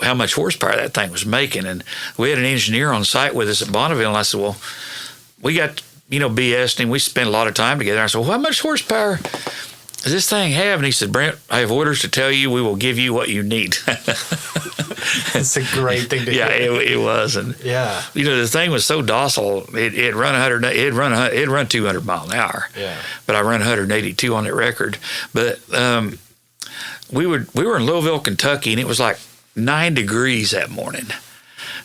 how much horsepower that thing was making. And we had an engineer on site with us at Bonneville, and I said, well, we got, BS, and we spent a lot of time together. I said, well, how much horsepower does this thing have? And he said, Brent, I have orders to tell you we will give you what you need. It's a great thing to yeah, hear. it was. And, yeah. The thing was so docile, it'd run 200 mile an hour. Yeah. But I run 182 on that record. But we were in Louisville, Kentucky, and it was like 9 degrees that morning.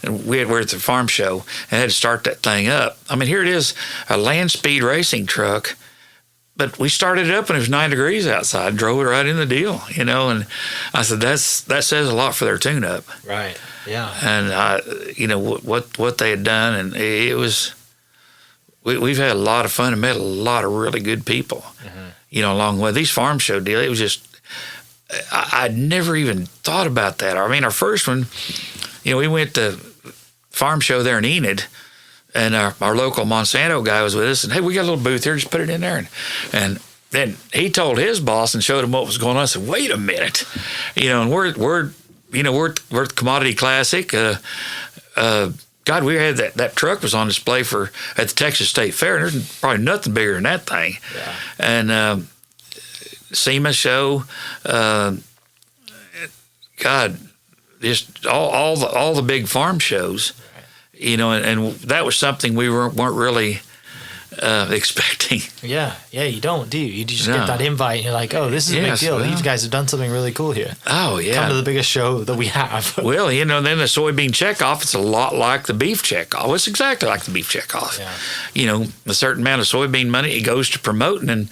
And we're at the farm show and had to start that thing up. I mean, here it is, a land speed racing truck, but we started it up and it was 9 degrees outside, drove it right in the deal, and I said, that says a lot for their tune-up. Right, yeah. And, what they had done, and it was, we've had a lot of fun and met a lot of really good people, along the way. These farm show deal, it was just, I'd never even thought about that. I mean, our first one, we went to farm show there in Enid, and our local Monsanto guy was with us, and hey, we got a little booth here, just put it in there. And then he told his boss and showed him what was going on. I said, wait a minute, and we're at the Commodity Classic. God, we had that truck was on display at the Texas State Fair, and there's probably nothing bigger than that thing. Yeah. And SEMA show, God, just all the big farm shows, and that was something we weren't really expecting. Yeah, you don't, do you? You just get that invite and you're like, oh, this is a big deal. These guys have done something really cool here. Oh, yeah. Come to the biggest show that we have. Well, then the soybean checkoff, it's a lot like the beef checkoff. It's exactly like the beef checkoff. Yeah. A certain amount of soybean money, it goes to promoting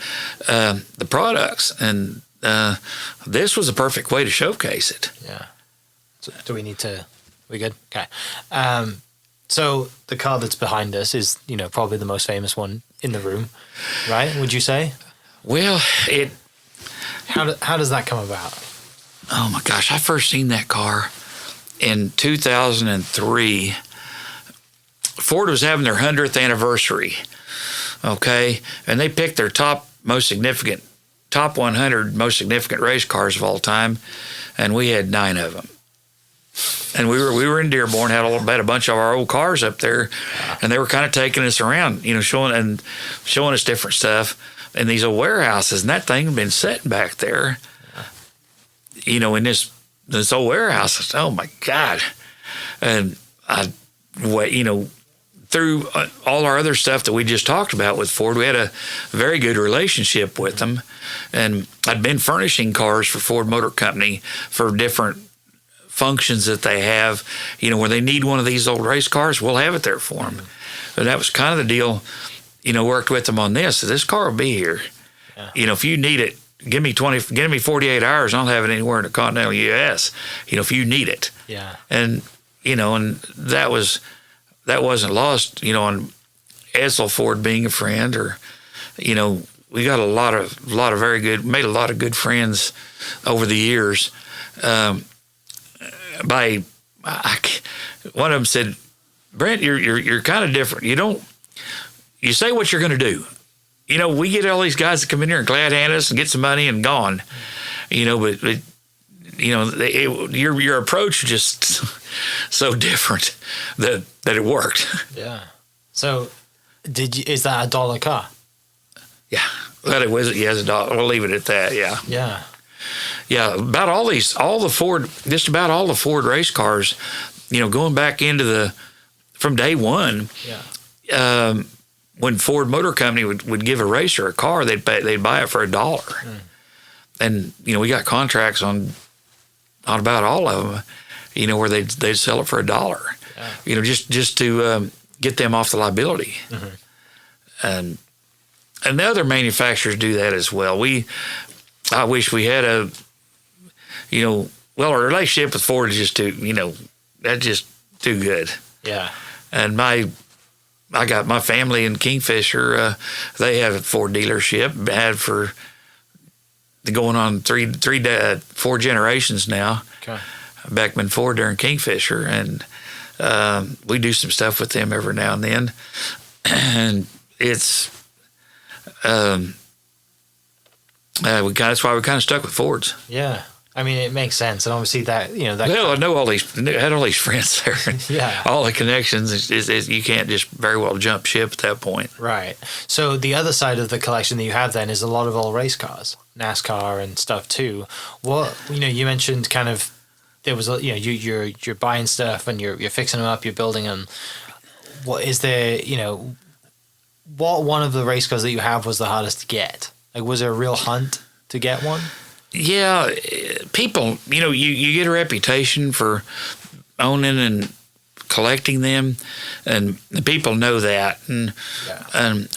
the products. And this was a perfect way to showcase it. Yeah. So do we need to, we good? Okay. So the car that's behind us is, probably the most famous one in the room, right? Would you say? Well, How does that come about? Oh my gosh, I first seen that car in 2003. Ford was having their 100th anniversary, okay? And they picked their top 100 most significant race cars of all time, and we had 9 of them. And we were in Dearborn, had a bunch of our old cars up there, and they were kind of taking us around, showing us different stuff in these old warehouses. And that thing had been sitting back there, in this old warehouse. Oh my God! And through all our other stuff that we just talked about with Ford, we had a very good relationship with them, and I'd been furnishing cars for Ford Motor Company for different functions that they have, where they need one of these old race cars, we'll have it there for them. And that was kind of the deal, worked with them on this. So this car will be here. Yeah. If you need it, give me 48 hours, I'll have it anywhere in the continental U.S., if you need it. Yeah. And, and that wasn't lost, on Edsel Ford being a friend, or, we got made a lot of good friends over the years. One of them said, Brent, you're kind of different. You say what you're going to do. We get all these guys that come in here and glad hand us and get some money and gone. But your approach is just so different that it worked. Yeah. So, is that a dollar car? Yeah. Well, it was. Yeah, it's $1. We'll leave it at that. Yeah. Yeah. Yeah, about all the Ford race cars, going back from day one. Yeah. When Ford Motor Company would give a racer a car, they'd buy it for $1, and we got contracts on about all of them, where they'd sell it for $1, just to get them off the liability, and the other manufacturers do that as well. I wish we had our relationship with Ford is just too, that's just too good. Yeah. And I got my family in Kingfisher. They have a Ford dealership. Had for going on 4 generations now. Okay. Beckman Ford there in Kingfisher, and we do some stuff with them every now and then. And it's that's why we kind of stuck with Fords. Yeah. I mean, it makes sense, and obviously that Well, I know had all these friends there. Yeah. All the connections is you can't just very well jump ship at that point. Right. So the other side of the collection that you have then is a lot of old race cars, NASCAR and stuff too. What you mentioned kind of there was you're buying stuff and you're fixing them up, you're building them. What is there? What one of the race cars that you have was the hardest to get? Like, was there a real hunt to get one? Yeah, people, you get a reputation for owning and collecting them, and the people know that. And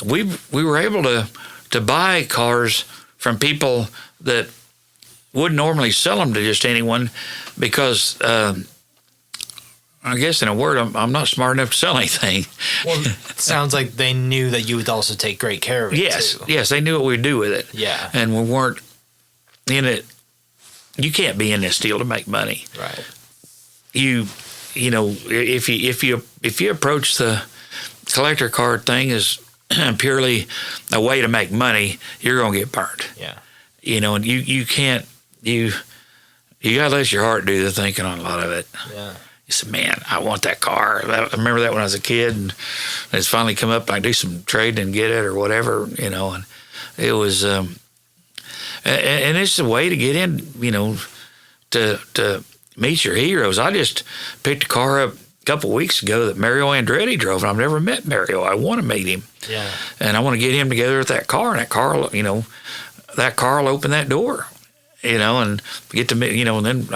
we were able to buy cars from people that wouldn't normally sell them to just anyone because, I guess in a word, I'm not smart enough to sell anything. Well, it sounds like they knew that you would also take great care of it. Yes, too. yes, they knew what we'd do with it. Yeah. And we weren't in it. You can't be in this deal to make money. Right. If you approach the collector card thing as purely a way to make money, you're gonna get burned. Yeah. And you can't you gotta let your heart do the thinking on a lot of it. Yeah. You said, man, I want that car. I remember that when I was a kid, and it's finally come up. I do some trading and get it or whatever, and it was, and it's a way to get in, to meet your heroes. I just picked a car up a couple of weeks ago that Mario Andretti drove, and I've never met Mario. I want to meet him. Yeah. And I want to get him together with that car, and that car will open that door, and get to meet, and then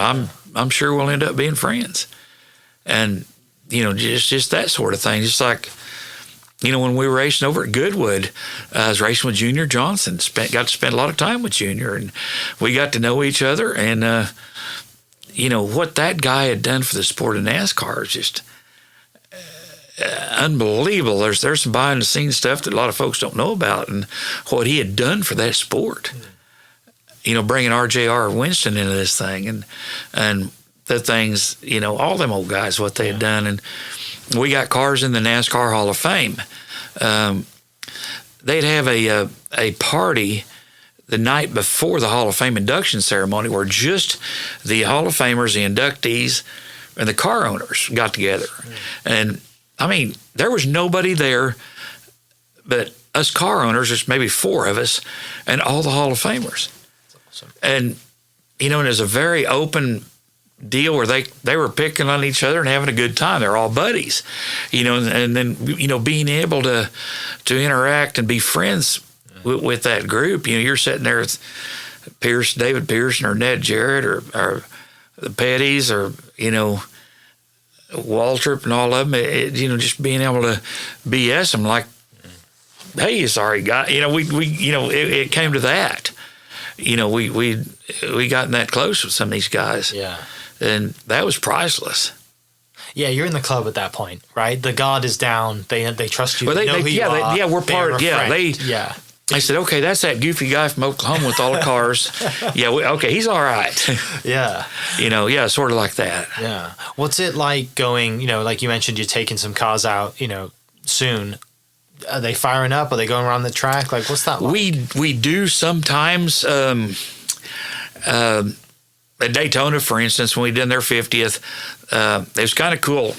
I'm sure we'll end up being friends. And, just that sort of thing. Just like, when we were racing over at Goodwood, I was racing with Junior Johnson. Got to spend a lot of time with Junior, and we got to know each other. And, what that guy had done for the sport of NASCAR is just unbelievable. There's some behind the scenes stuff that a lot of folks don't know about, and what he had done for that sport. Bringing RJR Winston into this thing, and the things, all them old guys, what they had done. And we got cars in the NASCAR Hall of Fame. They'd have a party the night before the Hall of Fame induction ceremony where just the Hall of Famers, the inductees, and the car owners got together. And, I mean, there was nobody there but us car owners, there's maybe 4 of us, and all the Hall of Famers. That's awesome. And, and it was a very open deal where they were picking on each other and having a good time. They're all buddies, and then being able to interact and be friends with that group. You're sitting there with David Pearson or Ned Jarrett or the Petties or Waltrip and all of them. Just being able to BS them like, hey, sorry guy. It came to that. We gotten that close with some of these guys. Yeah. And that was priceless. Yeah, you're in the club at that point, right? The guard is down. They trust you. Well, we're part. Yeah, They said, okay, that's that goofy guy from Oklahoma with all the cars. Okay, he's all right. Yeah. Sort of like that. Yeah. What's it like going? Like you mentioned, you're taking some cars out. Soon. Are they firing up? Are they going around the track? Like, what's that like? We do sometimes. At Daytona, for instance, when we did their 50th, it was kind of cool.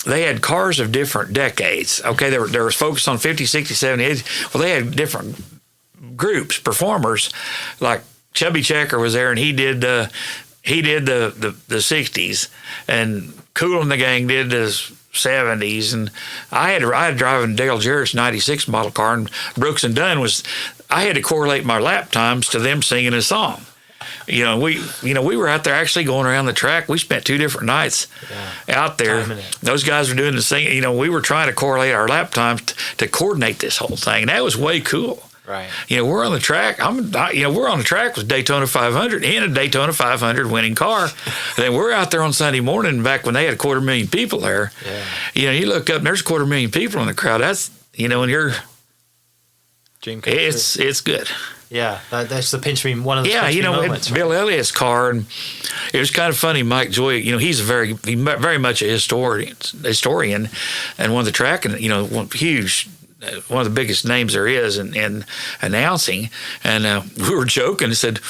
They had cars of different decades. Okay, they were focused on 50, 60, 70, 80. Well, they had different groups, performers. Like Chubby Checker was there, and he did the 60s, and Cool and the Gang did the 70s, and I had driving Dale Jarrett's 96 model car, and Brooks and Dunn I had to correlate my lap times to them singing a song. We were out there actually going around the track. We spent 2 different nights out there. Those guys were doing the same. We were trying to correlate our lap times to coordinate this whole thing. And that was way cool. Right. We're on the track. We're on the track with Daytona 500 in a Daytona 500 winning car. Then we're out there on Sunday morning back when they had 250,000 people there. Yeah. You look up and there's 250,000 people in the crowd. That's, and you're, Dream come true. it's good. Yeah, that's the pinch me. One of the pinch me moments. Bill Elliott's car, and it was kind of funny. Mike Joy, he's very much a historian, and one of the track, and one of the biggest names there is in announcing. And we were joking and said,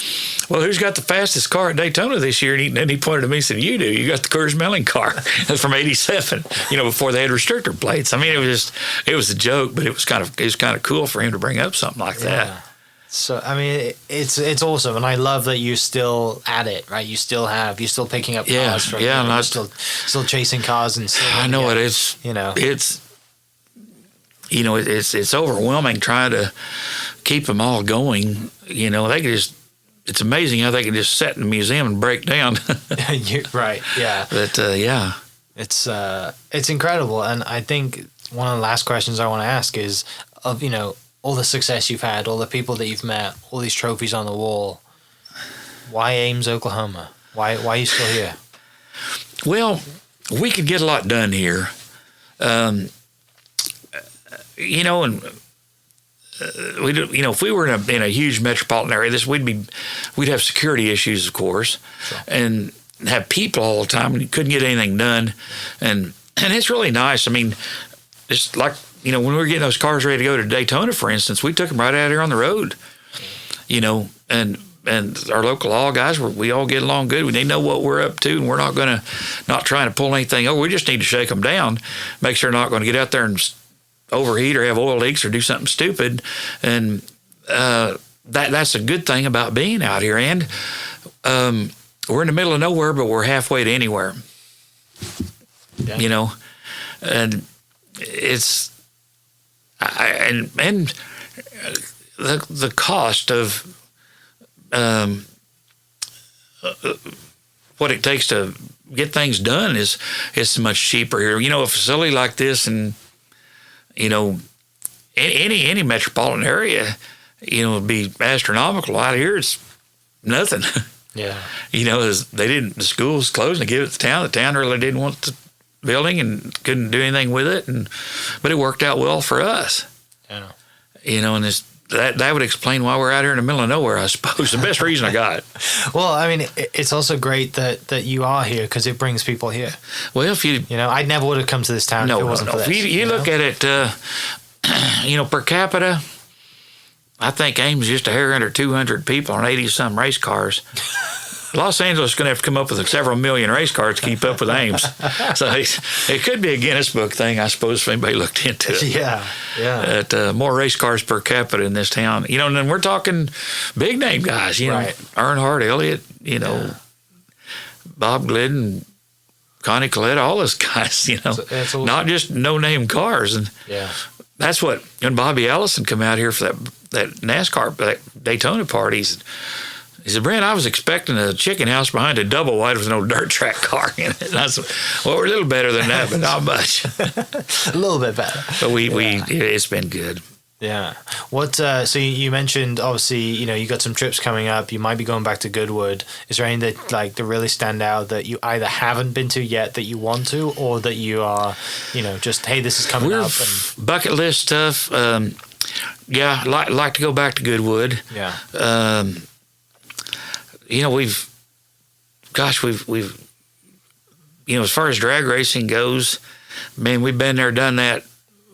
"Well, who's got the fastest car at Daytona this year?" And he pointed to me and said, "You do. You got the Curtis Melling car." That's from '87. Before they had restrictor plates. I mean, it was a joke, but it was kind of cool for him to bring up something like that. So I mean, it's awesome, and I love that you're still at it, right? You're still picking up cars from and I'm still chasing cars and still, I know it's it's overwhelming trying to keep them all going. They can just. It's amazing how they can just sit in the museum and break down. Right. Yeah. But it's incredible, and I think one of the last questions I want to ask is of all the success you've had, all the people that you've met, all these trophies on the wall. Why Ames, Oklahoma? Why are you still here? Well, we could get a lot done here. And we do, if we were in a huge metropolitan area, we'd have security issues, of course, sure. And have people all the time, and you couldn't get anything done. And it's really nice. I mean, it's like, when we were getting those cars ready to go to Daytona, for instance, we took them right out here on the road, and our local law guys, we all get along good. They know what we're up to, and we're not trying to pull anything over. We just need to shake them down, make sure they're not going to get out there and overheat or have oil leaks or do something stupid. And that's a good thing about being out here. And we're in the middle of nowhere, but we're halfway to anywhere. Yeah. And it's the cost of what it takes to get things done is much cheaper here. A facility like this, and any metropolitan area, would be astronomical. Out here, it's nothing. Yeah. The schools closed and they gave it to the town. The town really didn't want the building and couldn't do anything with it, but it worked out well for us. Yeah. And that would explain why we're out here in the middle of nowhere, I suppose. The best reason I got. Well, I mean, it's also great that you are here because it brings people here. Well, if I never would have come to this town if it wasn't for this. If you look at it, per capita, I think Ames is just a hair under 200 people on 80-some race cars. Los Angeles is going to have to come up with several million race cars to keep up with Ames. So it could be a Guinness Book thing, I suppose, if anybody looked into it. Yeah. More race cars per capita in this town. And then we're talking big name guys, right. Earnhardt, Elliott, Bob Glidden, Connie Collette, all those guys, awesome. Not just no-name cars. And that's what, when Bobby Allison come out here for that NASCAR, that Daytona party, he said, "Brent, I was expecting a chicken house behind a double wide with no dirt track car in it." And I said, "Well, we're a little better than that, but not much." A little bit better. But it's been good. Yeah. What? So you mentioned obviously, you got some trips coming up. You might be going back to Goodwood. Is there anything that really stand out that you either haven't been to yet that you want to, or that you are, just hey, this is coming up? And bucket list stuff. Like to go back to Goodwood. Yeah. We've as far as drag racing goes, man, we've been there, done that.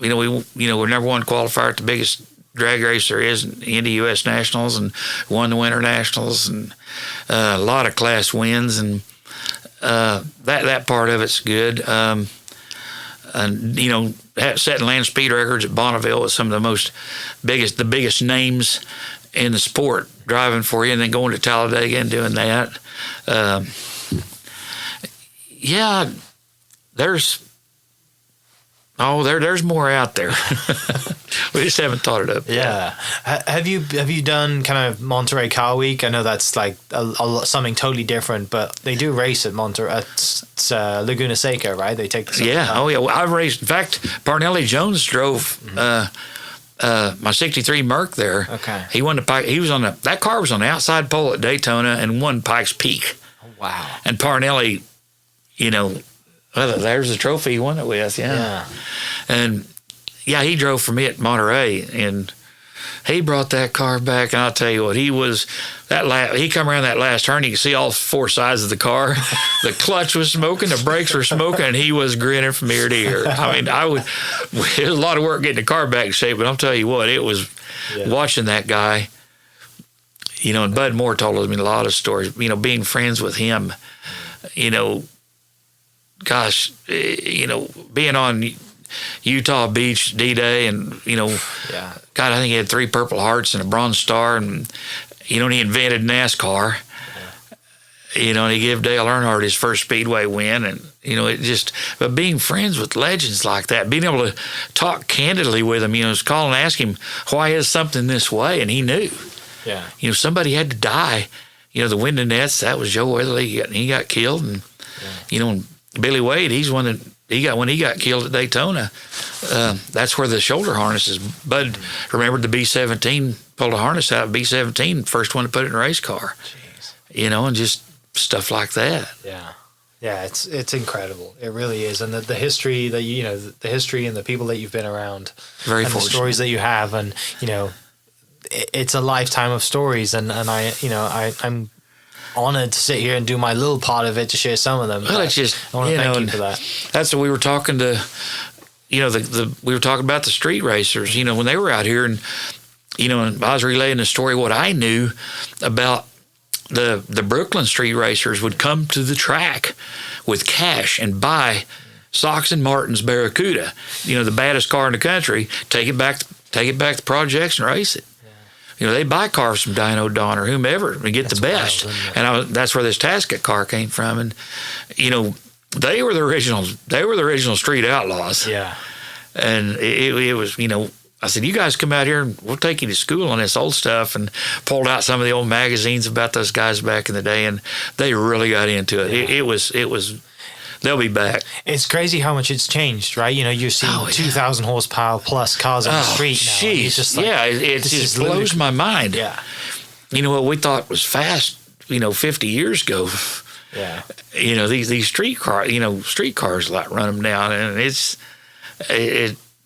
We're number one qualifier at the biggest drag race there is, Indy U.S. Nationals, and won the Winter Nationals, and a lot of class wins, and that part of it's good. And setting land speed records at Bonneville with some of the biggest names in the sport driving for you, and then going to Talladega and doing that. There's more out there. We just haven't thought it up. Yeah. Have you done kind of Monterey Car Week? I know that's like something totally different, but they do race at Laguna Seca, right? They take the Well, I've raced. In fact, Parnelli Jones drove my '63 Merc there. Okay. He won the Pike. He was on that car was on the outside pole at Daytona and won Pikes Peak. Wow. And Parnelli, well, there's the trophy he won it with. Yeah. And yeah, he drove for me at Monterey, and he brought that car back. And I'll tell you what, he come around that last turn. You could see all four sides of the car. The clutch was smoking, the brakes were smoking, and he was grinning from ear to ear. I mean, it was a lot of work getting the car back in shape, but I'll tell you what, it was watching that guy. And Bud Moore told me a lot of stories. Being friends with him. Gosh, being on Utah Beach D-Day, and God, I think he had 3 Purple Hearts and a Bronze Star, and he invented NASCAR. And he gave Dale Earnhardt his first Speedway win, and but being friends with legends like that, being able to talk candidly with him, call and ask him why is something this way, and he knew. Yeah. Somebody had to die. The Wyndham Nets, that was Joe Weatherly. He got killed, and and Billy Wade, when he got killed at Daytona. That's where the shoulder harnesses. Bud remembered the B-17, pulled a harness out of B-17, first one to put it in a race car. Jeez. And just stuff like that. Yeah. Yeah, it's incredible. It really is. And the history that the history and the people that you've been around, very and fortunate. The stories that you have, and it's a lifetime of stories, and I'm honored to sit here and do my little part of it to share some of them. Well, it's just I want to thank you for that. That's what we were talking to. We were talking about the street racers. When they were out here, and and I was relaying the story what I knew about the Brooklyn street racers would come to the track with cash and buy Sox and Martin's Barracuda, the baddest car in the country. Take it back to projects and race it. They buy cars from Dino Don or whomever and get the best. Wild, and that's where this Tasket car came from. And, they were the original street outlaws. Yeah. And it was, I said, you guys come out here and we'll take you to school on this old stuff, and pulled out some of the old magazines about those guys back in the day, and they really got into it. Yeah. It was. They'll be back. It's crazy how much it's changed, right? You're seeing 2,000 horsepower plus cars on the street now. Jeez. Just it just blows my mind. Yeah. What we thought was fast, 50 years ago. Yeah. These street cars like run them down, and it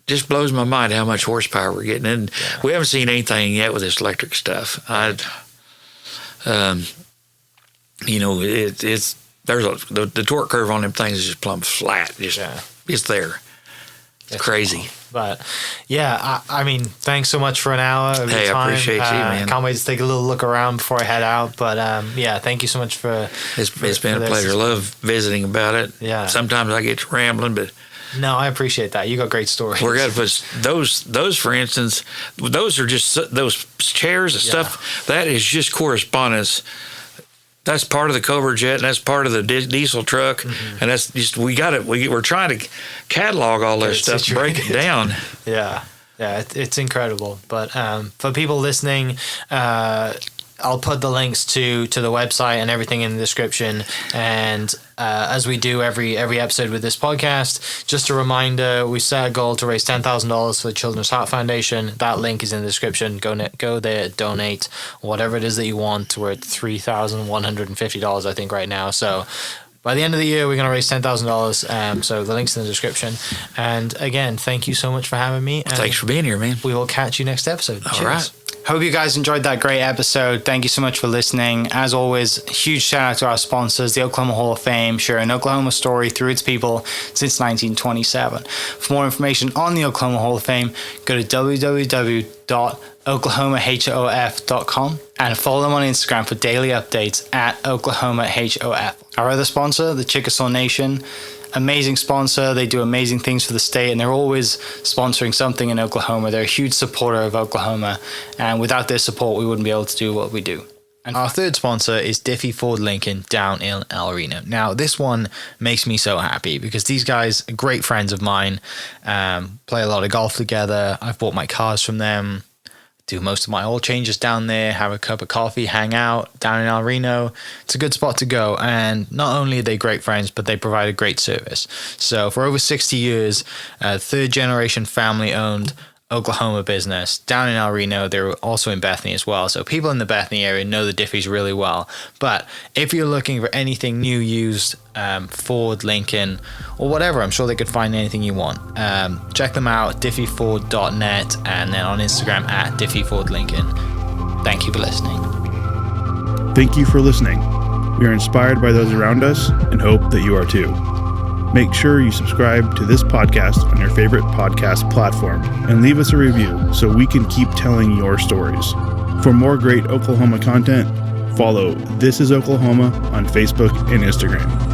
just blows my mind how much horsepower we're getting. And we haven't seen anything yet with this electric stuff. It's the torque curve on them things is just plumb flat. It's there. It's crazy. But I mean, thanks so much for an hour of your time. I appreciate you, man. Can't wait to take a little look around before I head out. But thank you so much for. It's been a pleasure. Love visiting about it. Yeah. Sometimes I get to rambling, but. No, I appreciate that. You got great stories. We're gonna put those for instance. Those are just those chairs and stuff. That is just correspondence. That's part of the Cobra Jet, and that's part of the diesel truck, and that's just we're trying to catalog all this stuff, break it down. Yeah, it's incredible. But for people listening, I'll put the links to the website and everything in the description. And as we do every episode with this podcast, just a reminder, we set a goal to raise $10,000 for the Children's Heart Foundation. That link is in the description. Go there, donate whatever it is that you want. We're at $3,150, I think, right now. So by the end of the year, we're going to raise $10,000. So the link's in the description. And again, thank you so much for having me. And thanks for being here, man. We will catch you next episode. All right. Hope you guys enjoyed that great episode. Thank you so much for listening. As always, huge shout out to our sponsors, the Oklahoma Hall of Fame, sharing Oklahoma story through its people since 1927. For more information on the Oklahoma Hall of Fame, go to www.oklahomahof.com and follow them on Instagram for daily updates at OklahomaHOF. Our other sponsor, the Chickasaw Nation, amazing sponsor. They do amazing things for the state, and they're always sponsoring something in Oklahoma. They're a huge supporter of Oklahoma, and without their support, we wouldn't be able to do what we do. And our third sponsor is Diffie Ford Lincoln down in El Reno. Now, this one makes me so happy because these guys are great friends of mine, play a lot of golf together. I've bought my cars from them, do most of my oil changes down there, have a cup of coffee, hang out down in El Reno. It's a good spot to go. And not only are they great friends, but they provide a great service. So for over 60 years, third generation family owned Oklahoma business. Down in El Reno, they're also in Bethany as well. So people in the Bethany area know the Diffees really well. But if you're looking for anything new, used, Ford, Lincoln, or whatever, I'm sure they could find anything you want. Check them out, diffeeford.net, and then on Instagram at diffeefordlincoln. Thank you for listening. Thank you for listening. We are inspired by those around us and hope that you are too. Make sure you subscribe to this podcast on your favorite podcast platform and leave us a review so we can keep telling your stories. For more great Oklahoma content, follow This Is Oklahoma on Facebook and Instagram.